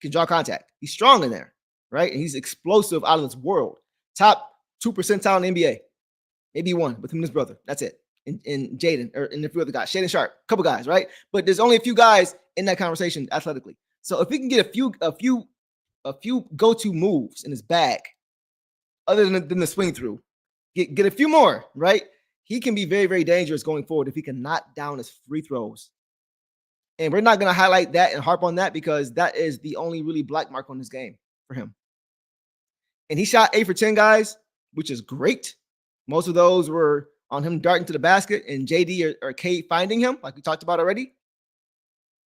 He can draw contact. He's strong in there, right? And he's explosive out of this world. Top 2 percentile in the NBA. Maybe 1 with him and his brother. That's it. And Jaden, or and a few other guys. Shaden Sharp, a couple guys, right? But there's only a few guys in that conversation athletically. So if he can get a few go-to moves in his bag, other than the swing through, get a few more, right? He can be very, very dangerous going forward if he can knock down his free throws. And we're not going to highlight that and harp on that because that is the only really black mark on this game for him. And he shot 8 for 10, guys, which is great. Most of those were on him darting to the basket and JD or Kate finding him, like we talked about already.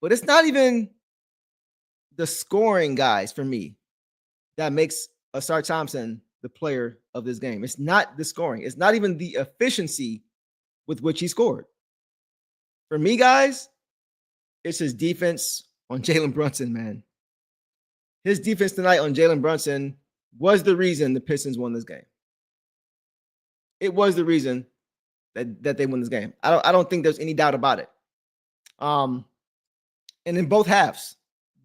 But it's not even the scoring, guys, for me, that makes Ausar Thompson the player of this game. It's not the scoring. It's not even the efficiency with which he scored. For me, guys, it's his defense on Jalen Brunson, man. His defense tonight on Jalen Brunson was the reason the Pistons won this game. It was the reason that they won this game. I don't think there's any doubt about it. And in both halves,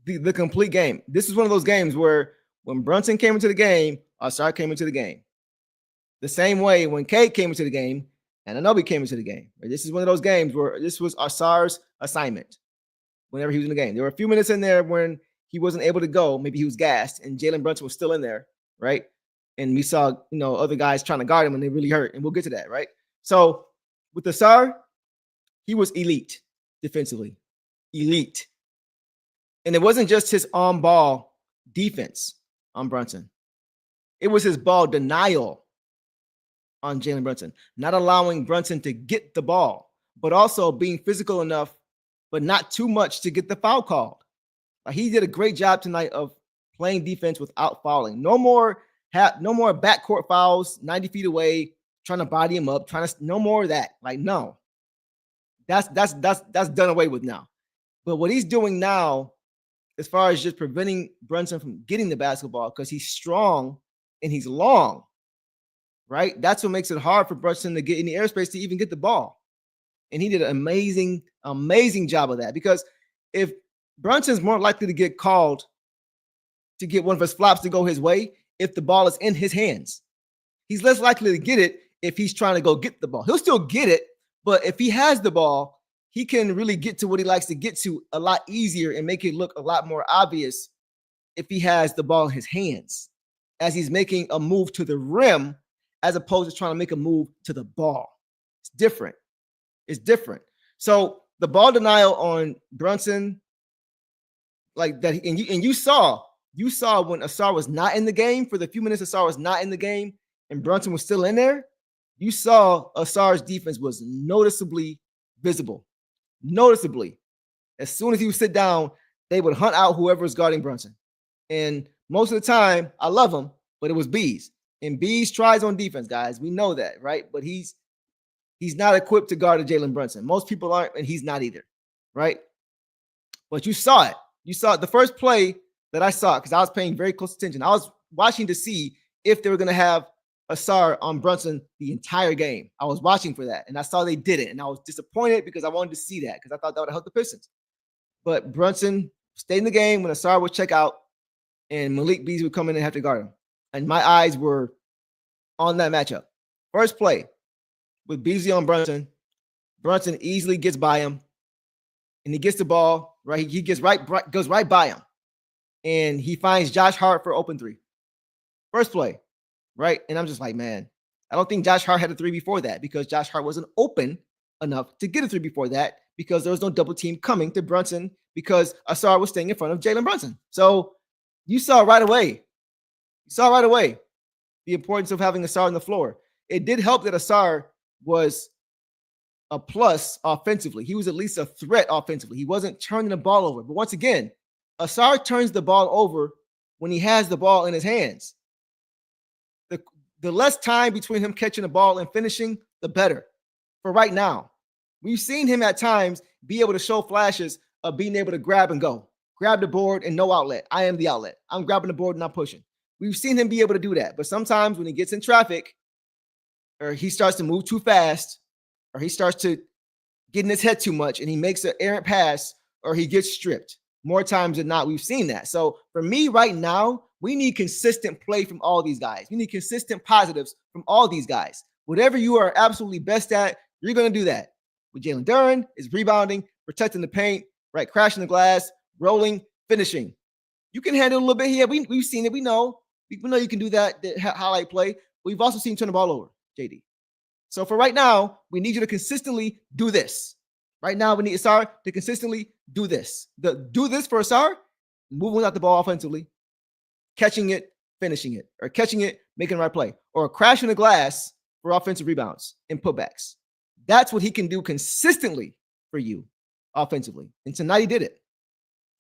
the complete game. This is one of those games where when Brunson came into the game, Ausar came into the game. The same way when Kate came into the game, and Anunoby came into the game. This is one of those games where this was Ausar's assignment whenever he was in the game. There were a few minutes in there when he wasn't able to go. Maybe he was gassed, and Jalen Brunson was still in there, right? And we saw, other guys trying to guard him, and they really hurt. And we'll get to that, right? So with Ausar, he was elite defensively. Elite. And it wasn't just his on-ball defense on Brunson. It was his ball denial on Jalen Brunson, not allowing Brunson to get the ball, but also being physical enough, but not too much to get the foul called. He did a great job tonight of playing defense without fouling. No more backcourt fouls, 90 feet away, trying to body him up, no more of that. No, that's done away with now. But what he's doing now, as far as just preventing Brunson from getting the basketball, because he's strong and he's long, right? That's what makes it hard for Brunson to get any airspace to even get the ball. And he did an amazing, amazing job of that, because if Brunson's more likely to get called to get one of his flops to go his way if the ball is in his hands. He's less likely to get it if he's trying to go get the ball. He'll still get it, but if he has the ball, he can really get to what he likes to get to a lot easier and make it look a lot more obvious if he has the ball in his hands as he's making a move to the rim as opposed to trying to make a move to the ball. It's different. It's different. So the ball denial on Brunson, like that, and you saw when Ausar was not in the game, for the few minutes Ausar was not in the game and Brunson was still in there, you saw Ausar's defense was noticeably visible. Noticeably. As soon as he would sit down, they would hunt out whoever was guarding Brunson. And most of the time, I love him, but it was Bees. And Bees tries on defense, guys. We know that, right? But he's not equipped to guard a Jalen Brunson. Most people aren't, and he's not either, right? But you saw it. You saw it. The first play that I saw, because I was paying very close attention, I was watching to see if they were going to have Ausar on Brunson the entire game. I was watching for that, and I saw they didn't, and I was disappointed because I wanted to see that because I thought that would help the Pistons. But Brunson stayed in the game when Ausar would check out, and Malik Beasley would come in and have to guard him. And my eyes were on that matchup. First play with Beasley on Brunson. Brunson easily gets by him, and he gets the ball right. He goes right by him, and he finds Josh Hart for open three. First play. Right. And I'm just like, man, I don't think Josh Hart had a three before that because Josh Hart wasn't open enough to get a three before that because there was no double team coming to Brunson because Ausar was staying in front of Jalen Brunson. So you saw right away the importance of having Ausar on the floor. It did help that Ausar was a plus offensively. He was at least a threat offensively. He wasn't turning the ball over. But once again, Ausar turns the ball over when he has the ball in his hands. The less time between him catching the ball and finishing, the better. For right now, we've seen him at times be able to show flashes of being able to grab and go. Grab the board and no outlet. I am the outlet. I'm grabbing the board and I'm pushing. We've seen him be able to do that. But sometimes when he gets in traffic or he starts to move too fast or he starts to get in his head too much and he makes an errant pass or he gets stripped. More times than not, we've seen that. So for me right now, we need consistent play from all these guys. We need consistent positives from all these guys. Whatever you are absolutely best at, you're going to do that. With Jalen Duren, is rebounding, protecting the paint, right? Crashing the glass, rolling, finishing. You can handle a little bit here. We've seen it. We know you can do that, the highlight play. We've also seen you turn the ball over, JD. So for right now, we need you to consistently do this. Right now, we need Ausar to consistently do this. Do this for Ausar, moving out the ball offensively, catching it, finishing it, or catching it, making the right play, or crashing the glass for offensive rebounds and putbacks. That's what he can do consistently for you offensively. And tonight he did it.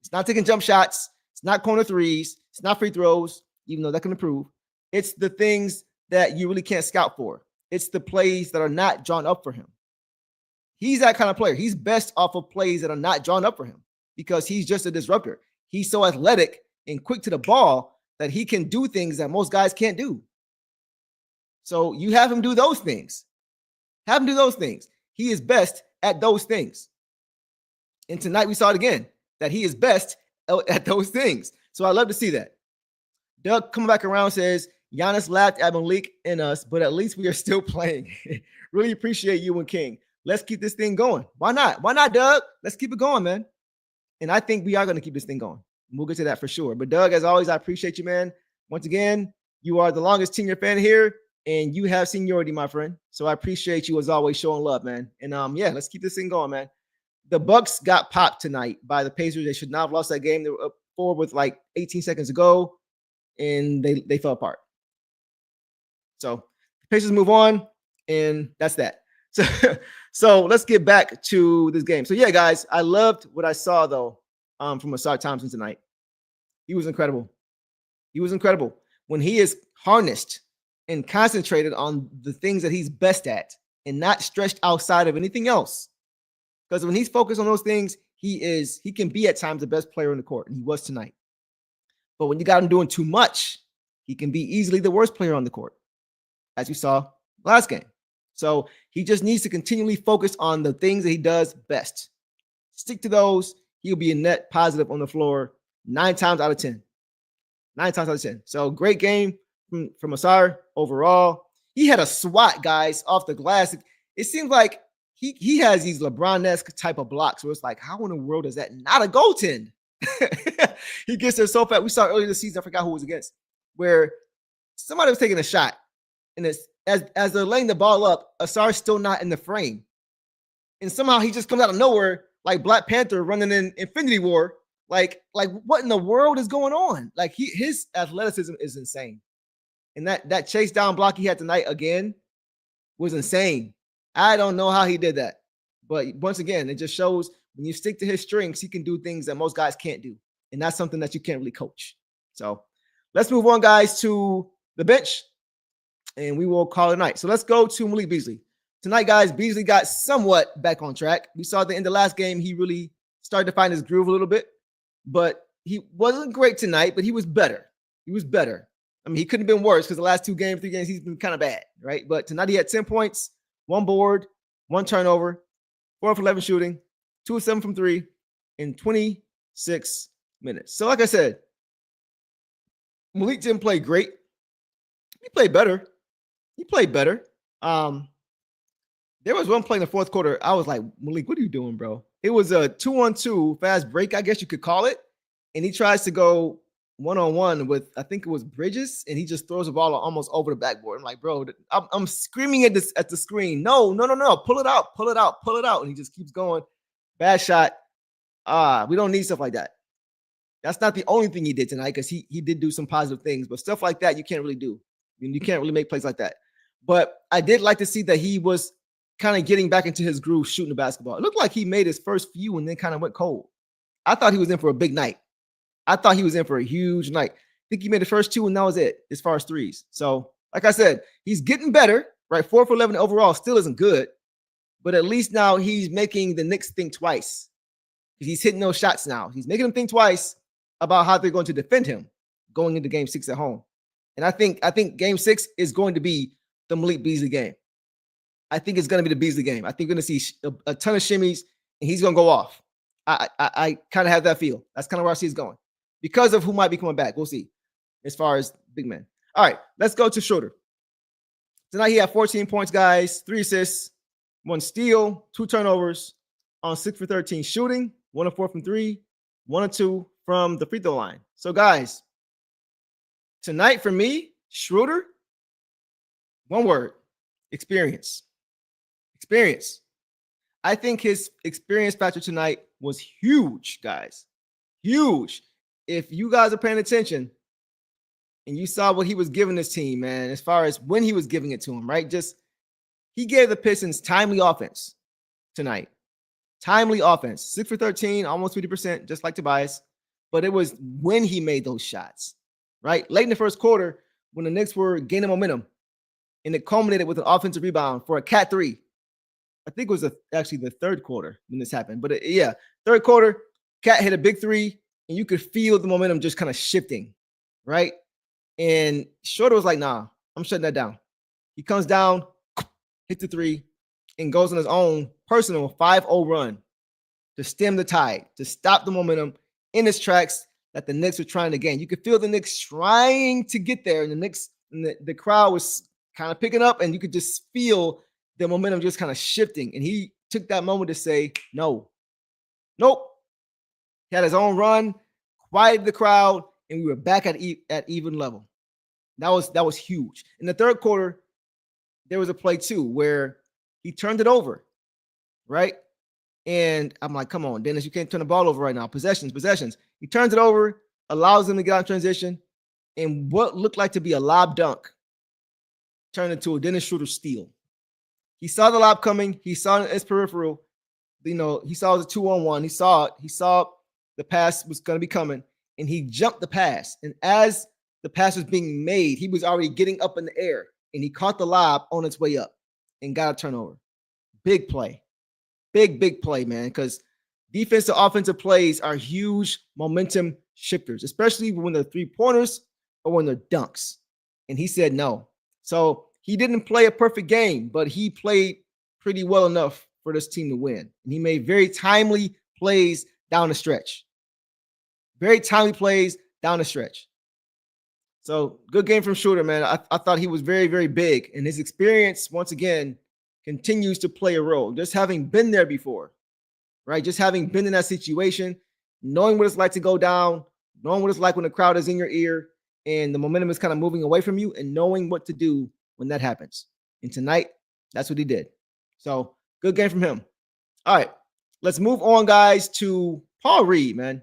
It's not taking jump shots. It's not corner threes. It's not free throws, even though that can improve. It's the things that you really can't scout for. It's the plays that are not drawn up for him. He's that kind of player. He's best off of plays that are not drawn up for him because he's just a disruptor. He's so athletic and quick to the ball that he can do things that most guys can't do. So you have him do those things. Have him do those things. He is best at those things. And tonight we saw it again, that he is best at those things. So I love to see that. Doug coming back around says, Giannis laughed at Malik and us, but at least we are still playing. Really appreciate you and King. Let's keep this thing going. Why not? Why not, Doug? Let's keep it going, man. And I think we are going to keep this thing going. We'll get to that for sure. But Doug, as always, I appreciate you, man. Once again, you are the longest tenure fan here, and you have seniority, my friend. So I appreciate you as always showing love, man. And yeah, let's keep this thing going, man. The Bucks got popped tonight by the Pacers. They should not have lost that game. They were up 4 with like 18 seconds to go, and they fell apart. So the Pacers move on, and that's that. So let's get back to this game. So yeah, guys, I loved what I saw though from Asar Thompson tonight. He was incredible. He was incredible when he is harnessed and concentrated on the things that he's best at and not stretched outside of anything else. Because when he's focused on those things, he can be at times the best player on the court, and he was tonight. But when you got him doing too much, he can be easily the worst player on the court, as we saw last game. So he just needs to continually focus on the things that he does best. Stick to those. He'll be a net positive on the floor 9 times out of 10. 9 times out of 10. So great game from Asar overall. He had a swat, guys, off the glass. It seems like he has these LeBron-esque type of blocks where it's like, how in the world is that not a goaltend? He gets there so fast. We saw earlier this season, I forgot who it was against, where somebody was taking a shot, and it's as they're laying the ball up, Asar's still not in the frame. And somehow he just comes out of nowhere like Black Panther running in Infinity War. Like what in the world is going on? Like his athleticism is insane. And that chase down block he had tonight again was insane. I don't know how he did that. But once again, it just shows when you stick to his strengths, he can do things that most guys can't do. And that's something that you can't really coach. So let's move on, guys, to the bench. And we will call it a night. So let's go to Malik Beasley. Tonight, guys, Beasley got somewhat back on track. We saw at the end of the last game, he really started to find his groove a little bit. But he wasn't great tonight, but he was better. He was better. I mean, he couldn't have been worse because the last 3 games, he's been kind of bad, right? But tonight he had 10 points, 1 board, 1 turnover, 4 of 11 shooting, 2 of 7 from 3 in 26 minutes. So like I said, Malik didn't play great. He played better. He played better. There was one play in the fourth quarter. I was like, Malik, what are you doing, bro? It was a 2-on-2 fast break, I guess you could call it. And he tries to go one-on-one with, I think it was Bridges, and he just throws the ball almost over the backboard. I'm like, bro, I'm screaming at the screen. No. Pull it out. And he just keeps going. Bad shot. We don't need stuff like that. That's not the only thing he did tonight because he did do some positive things, but stuff like that you can't really do. I mean, you can't really make plays like that. But I did like to see that he was kind of getting back into his groove shooting the basketball. It looked like he made his first few and then kind of went cold. I thought he was in for a big night. I thought he was in for a huge night. I think he made the first 2 and that was it as far as threes. So, like I said, he's getting better, right? 4 for 11 overall still isn't good, but at least now he's making the Knicks think twice. He's hitting those shots now. He's making them think twice about how they're going to defend him going into game 6 at home. And I think game 6 is going to be the Malik Beasley game. I think it's going to be the Beasley game. I think we're going to see a ton of shimmies, and he's going to go off. I kind of have that feel. That's kind of where I see it's going because of who might be coming back. We'll see as far as big men. All right, let's go to Schroeder. Tonight he had 14 points, guys, 3 assists, 1 steal, 2 turnovers on 6 for 13 shooting, 1 of 4 from 3, 1 of 2 from the free throw line. So, guys, tonight for me, Schroeder, one word, experience. Experience. I think his experience factor tonight was huge, guys. Huge. If you guys are paying attention and you saw what he was giving this team, man, as far as when he was giving it to him, right? Just He gave the Pistons timely offense tonight. Timely offense. 6 for 13, almost 50%, just like Tobias. But it was when he made those shots, right? Late in the first quarter, when the Knicks were gaining momentum, and it culminated with an offensive rebound for a cat 3. I think it was actually the third quarter when this happened. But third quarter, Cat hit a big 3, and you could feel the momentum just kind of shifting, right? And Shorter was like, nah, I'm shutting that down. He comes down, hits the 3, and goes on his own personal 5-0 run to stem the tide, to stop the momentum in its tracks that the Knicks were trying to gain. You could feel the Knicks trying to get there, and the Knicks, and the crowd was kind of picking up, and you could just feel the momentum just kind of shifting. And he took that moment to say, no, nope. He had his own run, quieted the crowd, and we were back at even level. That was huge. In the third quarter, there was a play too where he turned it over, right? And I'm like, come on, Dennis, you can't turn the ball over right now. Possessions. He turns it over, allows them to get out in transition, and what looked like to be a lob dunk turned into a Dennis Schroeder steal. He saw the lob coming. He saw it in his peripheral. He saw it was a 2-on-1. He saw it. He saw the pass was going to be coming, and he jumped the pass. And as the pass was being made, he was already getting up in the air, and he caught the lob on its way up and got a turnover. Big play. Big play, man, because defensive, offensive plays are huge momentum shifters, especially when they're 3-pointers or when they're dunks. And he said no. So he didn't play a perfect game, but he played pretty well enough for this team to win. And he made very timely plays down the stretch. Very timely plays down the stretch. So good game from Schroeder, man. I thought he was very, very big. And his experience, once again, continues to play a role. Just having been there before, right? Just having been in that situation, knowing what it's like to go down, knowing what it's like when the crowd is in your ear and the momentum is kind of moving away from you, and knowing what to do when that happens. And tonight, that's what he did. So good game from him. All right, let's move on, guys, to Paul Reed, man.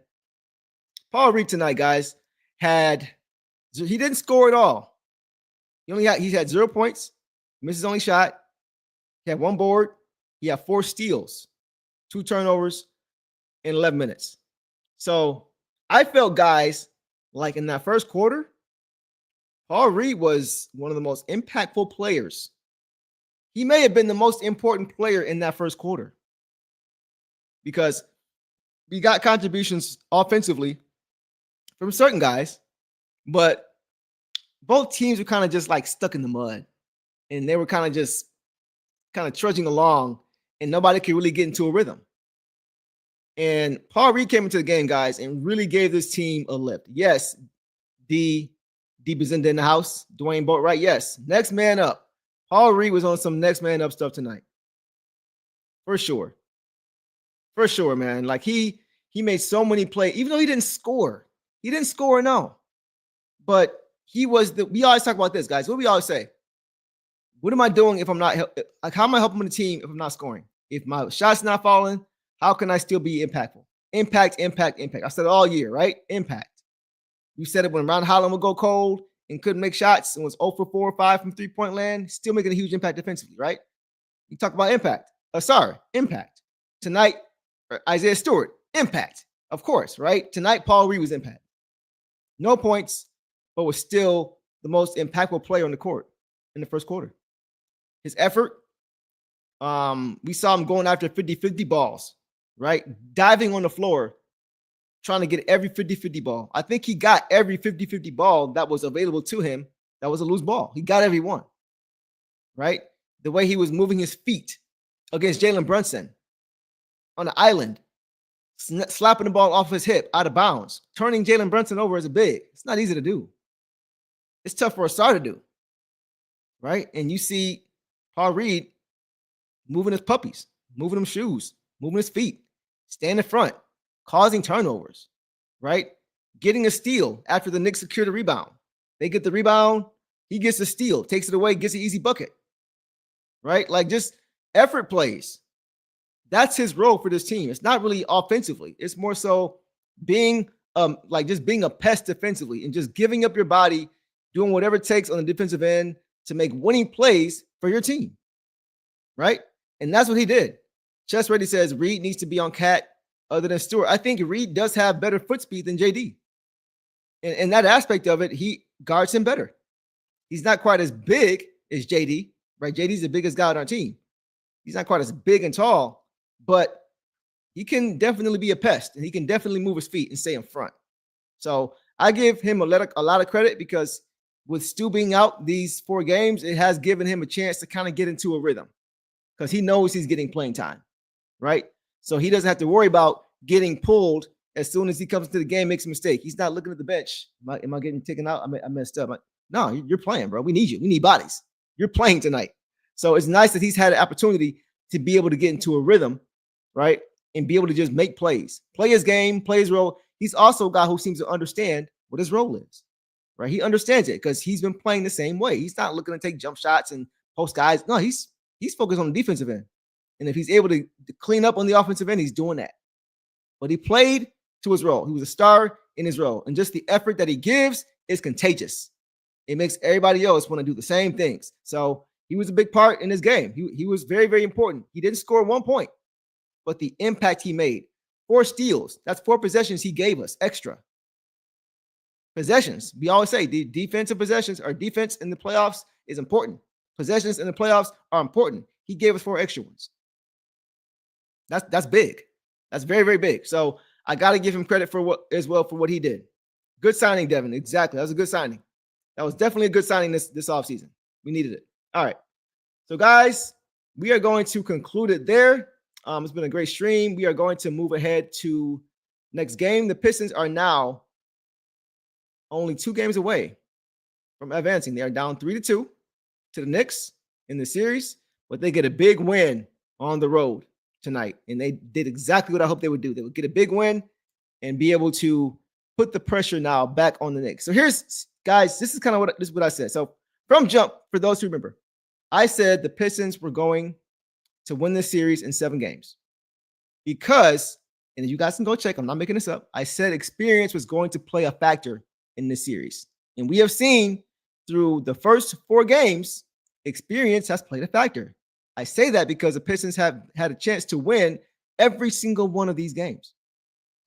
Paul Reed tonight, guys, he didn't score at all. He had 0 points, missed his only shot. He had 1 board. He had 4 steals, 2 turnovers in 11 minutes. So I felt, guys, like in that first quarter, Paul Reed was one of the most impactful players. He may have been the most important player in that first quarter because we got contributions offensively from certain guys, but both teams were kind of just like stuck in the mud, and they were kind of trudging along, and nobody could really get into a rhythm. And Paul Reed came into the game, guys, and really gave this team a lift. Yes, D Bazinda in the house, Dwayne Boatwright. Yes, next man up. Paul Reed was on some next man up stuff tonight. For sure. For sure, man. Like he made so many plays, even though he didn't score. He didn't score, no. But we always talk about this, guys. What do we always say? What am I doing if I'm not how am I helping the team if I'm not scoring? If my shot's not falling, how can I still be impactful? Impact. I said it all year, right? Impact. You said it when Ron Holland would go cold and couldn't make shots and was 0 for 4 or 5 from 3-point land, still making a huge impact defensively, right? You talk about impact. Impact. Tonight, Isaiah Stewart, impact. Of course, right? Tonight, Paul Reed was impact. No points, but was still the most impactful player on the court in the first quarter. His effort, we saw him going after 50-50 balls, right? Diving on the floor, trying to get every 50-50 ball. I think he got every 50-50 ball that was available to him that was a loose ball. He got every one, right? The way he was moving his feet against Jalen Brunson on the island, slapping the ball off his hip out of bounds, turning Jalen Brunson over as a big. It's not easy to do. It's tough for a star to do, right? And you see Paul Reed moving his puppies, moving them shoes, moving his feet, staying in front, causing turnovers, right? Getting a steal after the Knicks secure the rebound. They get the rebound, he gets a steal, takes it away, gets an easy bucket, right? Like just effort plays. That's his role for this team. It's not really offensively. It's more so being just being a pest defensively and just giving up your body, doing whatever it takes on the defensive end to make winning plays for your team. right? And that's what he did. Chess Ready says Reed needs to be on Cat other than Stewart. I think Reed does have better foot speed than JD. In that aspect of it, he guards him better. He's not quite as big as JD, right? JD's the biggest guy on our team. He's not quite as big and tall, but he can definitely be a pest, and he can definitely move his feet and stay in front. So I give him a lot of credit because with Stu being out these 4 games, it has given him a chance to kind of get into a rhythm because he knows he's getting playing time, right? So he doesn't have to worry about getting pulled as soon as he comes to the game, makes a mistake. He's not looking at the bench. Am I getting taken out? I messed up. No, you're playing, bro. We need you. We need bodies. You're playing tonight. So it's nice that he's had an opportunity to be able to get into a rhythm, right? And be able to just make plays, play his game, play his role. He's also a guy who seems to understand what his role is, right? He understands it because he's been playing the same way. He's not looking to take jump shots and post guys. No, he's focused on the defensive end. And if he's able to clean up on the offensive end, he's doing that. But he played to his role. He was a star in his role. And just the effort that he gives is contagious. It makes everybody else want to do the same things. So he was a big part in this game. He was very, very important. He didn't score 1 point, but the impact he made. 4 steals. That's 4 possessions he gave us extra. Possessions. We always say the defensive possessions or defense in the playoffs is important. Possessions in the playoffs are important. He gave us 4 extra ones. That's big. That's very, very big. So I got to give him credit for what he did. Good signing, Devin. Exactly. That was a good signing. That was definitely a good signing this offseason. We needed it. All right. So, guys, we are going to conclude it there. It's been a great stream. We are going to move ahead to next game. The Pistons are now only 2 games away from advancing. They are down 3-2 to the Knicks in the series, but they get a big win on the road tonight. And they did exactly what I hoped they would do. They would get a big win and be able to put the pressure now back on the Knicks. So here's, guys, this is kind of what I said. So from jump, for those who remember, I said the Pistons were going to win this series in 7 games because, and you guys can go check, I'm not making this up, I said experience was going to play a factor in this series. And we have seen through the first 4 games, experience has played a factor. I say that because the Pistons have had a chance to win every single one of these games.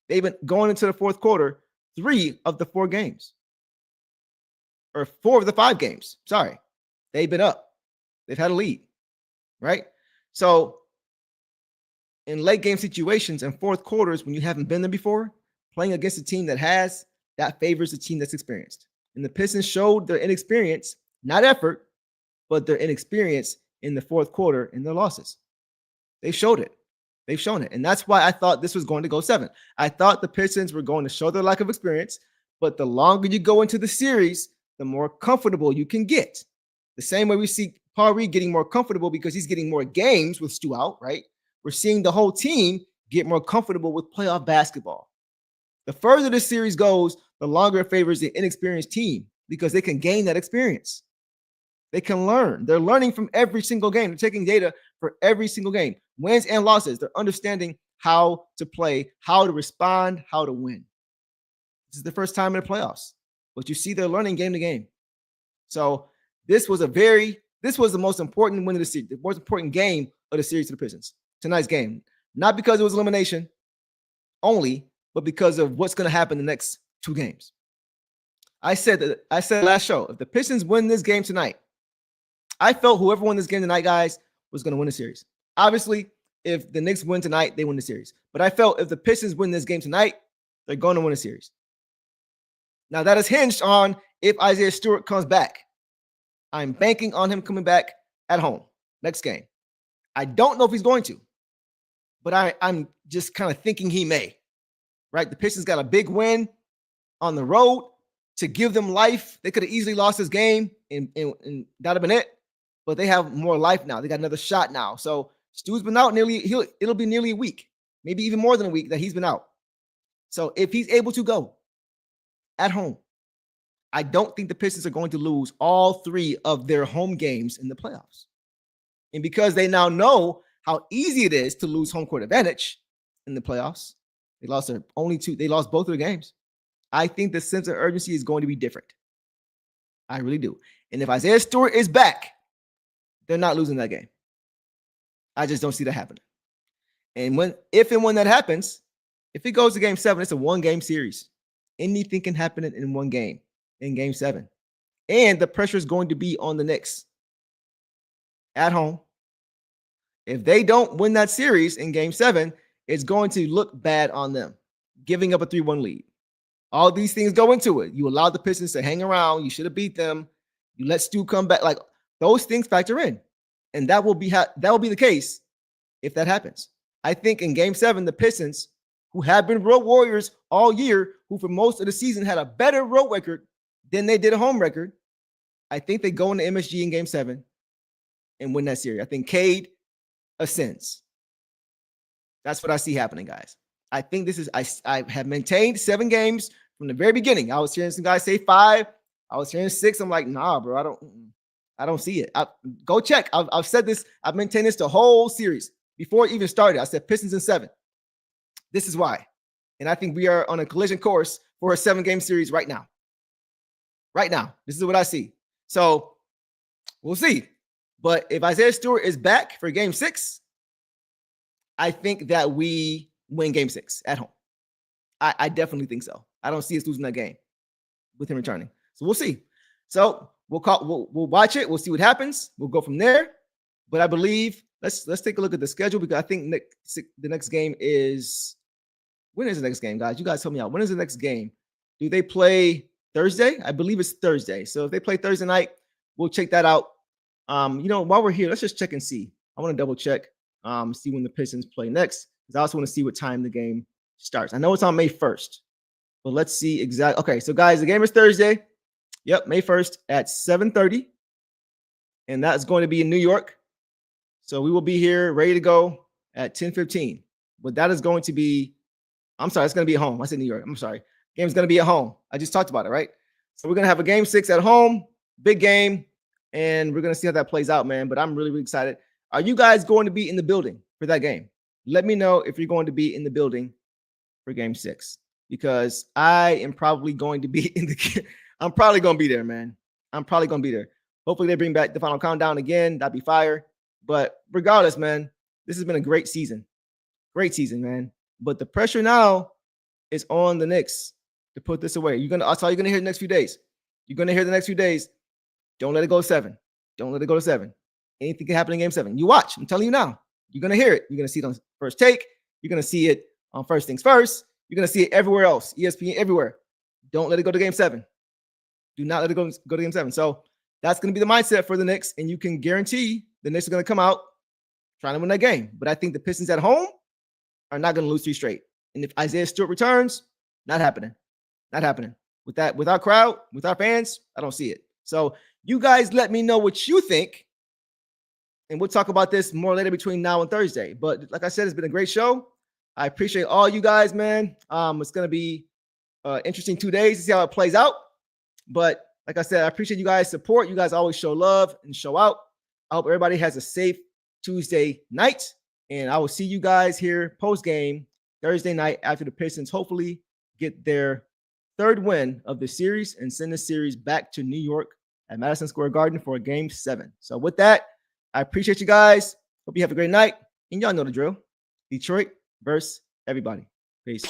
They've been going into the fourth quarter, 3 of the 4 games, or 4 of the 5 games. Sorry. They've been up. They've had a lead, right? So in late game situations and fourth quarters, when you haven't been there before, playing against a team that has, that favors the team that's experienced. And the Pistons showed their inexperience, not effort, but their inexperience in the fourth quarter in their losses. They showed it. They've shown it. And that's why I thought this was going to go 7. I thought the Pistons were going to show their lack of experience, but the longer you go into the series, the more comfortable you can get. The same way we see Paul Reed getting more comfortable because he's getting more games with Stu out, right? We're seeing the whole team get more comfortable with playoff basketball. The further this series goes, the longer it favors the inexperienced team because they can gain that experience. They can learn. They're learning from every single game. They're taking data for every single game, wins and losses. They're understanding how to play, how to respond, how to win. This is the first time in the playoffs, but you see they're learning game to game. So this was the most important win of the series, the most important game of the series to the Pistons. Tonight's game, not because it was elimination only, but because of what's going to happen the next 2 games. I said last show, if the Pistons win this game tonight, I felt whoever won this game tonight, guys, was going to win the series. Obviously, if the Knicks win tonight, they win the series. But I felt if the Pistons win this game tonight, they're going to win a series. Now, that is hinged on if Isaiah Stewart comes back. I'm banking on him coming back at home next game. I don't know if he's going to, but I'm just kind of thinking he may, right? The Pistons got a big win on the road to give them life. They could have easily lost this game and that would have been it, but they have more life now. They got another shot now. So Stu's been out it'll be nearly a week, maybe even more than a week that he's been out. So if he's able to go at home, I don't think the Pistons are going to lose all 3 of their home games in the playoffs. And because they now know how easy it is to lose home court advantage in the playoffs, they lost both of their games. I think the sense of urgency is going to be different. I really do. And if Isaiah Stewart is back, they're not losing that game. I just don't see that happening. And if and when that happens, if it goes to game 7, it's a 1-game series. Anything can happen in one game, in game 7. And the pressure is going to be on the Knicks at home. If they don't win that series in game 7, it's going to look bad on them, giving up a 3-1 lead. All these things go into it. You allowed the Pistons to hang around. You should have beat them. You let Stu come back. Like, those things factor in. And that will be the case if that happens. I think in game 7, the Pistons, who have been road warriors all year, who for most of the season had a better road record than they did a home record, I think they go into MSG in game 7 and win that series. I think Cade ascends. That's what I see happening, guys. I think this is, I have maintained 7 games from the very beginning. I was hearing some guys say 5. I was hearing 6. I'm like, nah, bro, I don't see it. Go check. I've said this. I've maintained this the whole series. Before it even started, I said Pistons in 7. This is why. And I think we are on a collision course for a 7-game series right now. Right now. This is what I see. So we'll see. But if Isaiah Stewart is back for game 6, I think that we win game 6 at home. I definitely think so. I don't see us losing that game with him returning. So we'll see. So we'll watch it. We'll see what happens. We'll go from there. But I believe let's take a look at the schedule, because I think the next game is, when is the next game, guys? You guys help me out. When is the next game? Do they play Thursday? I believe it's Thursday. So if they play Thursday night, we'll check that out. While we're here, let's just check and see. I want to double check, see when the Pistons play next, because I also want to see what time the game starts. I know it's on May 1st, but let's see exactly. Okay, so guys, the game is Thursday. Yep, May 1st at 7:30, and that's going to be in New York. So we will be here ready to go at 10:15. But that is going to be, it's going to be at home. I said New York. I'm sorry. Game's going to be at home. I just talked about it, right? So we're going to have a game 6 at home, big game, and we're going to see how that plays out, man. But I'm really, really excited. Are you guys going to be in the building for that game? Let me know if you're going to be in the building for game 6, because I am probably going to be I'm probably going to be there, man. I'm probably going to be there. Hopefully they bring back the final countdown again. That'd be fire. But regardless, man, this has been a great season. Great season, man. But the pressure now is on the Knicks to put this away. That's all you're going to hear the next few days. You're going to hear the next few days. Don't let it go to 7. Don't let it go to 7. Anything can happen in game 7. You watch. I'm telling you now. You're going to hear it. You're going to see it on First Take. You're going to see it on First Things First. You're going to see it everywhere else. ESPN, everywhere. Don't let it go to game 7. Do not let it go to game 7. So that's going to be the mindset for the Knicks, and you can guarantee the Knicks are going to come out trying to win that game. But I think the Pistons at home are not going to lose 3 straight. And if Isaiah Stewart returns, not happening. Not happening. With our crowd, with our fans, I don't see it. So you guys let me know what you think, and we'll talk about this more later between now and Thursday. But like I said, it's been a great show. I appreciate all you guys, man. It's going to be interesting 2 days to see how it plays out. But like I said, I appreciate you guys' support. You guys always show love and show out. I hope everybody has a safe Tuesday night. And I will see you guys here post-game Thursday night after the Pistons hopefully get their 3rd win of the series and send the series back to New York at Madison Square Garden for a game 7. So with that, I appreciate you guys. Hope you have a great night. And y'all know the drill. Detroit versus everybody. Peace.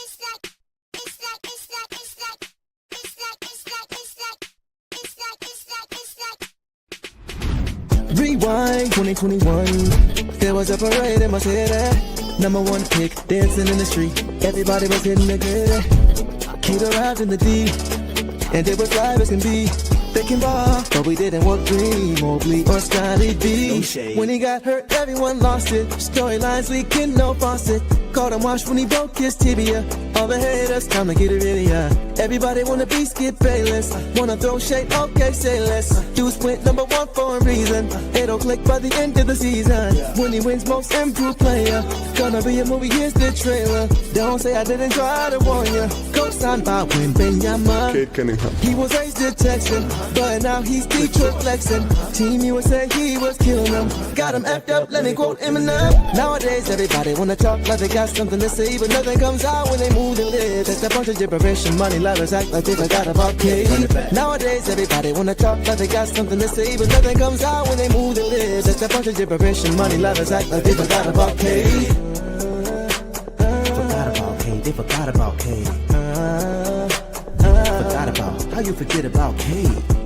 Rewind 2021. There was a parade in my city. #1 pick dancing in the street. Everybody was hitting the good. Kid arrived in the D, and it was live as can be. They can ball, but we didn't want Green, Mobley, or Scotty B. No, when he got hurt, everyone lost it. Storylines leaking, no faucet. Caught him wash when he broke his tibia. All the haters, time to get it really Everybody wanna be Skip Bayless. Wanna throw shade, okay, say less. Deuce went #1 for a reason. It'll click by the end of the season. When he wins most improved player. Gonna be a movie, here's the trailer. Don't say I didn't try to warn you. signed by Wembanyama.
Cade Cunningham.
He was raised in Texas, but now he's Detroit flexing. Team USA, he was killing them. Got him effed up, let me quote Eminem. Nowadays, everybody wanna talk like they got something to say, but nothing comes out when they move their lips. That's a bunch of gibberish and money lovers act like they forgot about Cade. Nowadays, everybody wanna talk like they got something to say, but nothing comes out when they move their lips. That's a bunch of gibberish and money lovers act like they forgot about Cade. Forgot about Cade, they forgot about Cade. Forgot about, how you forget about Cade?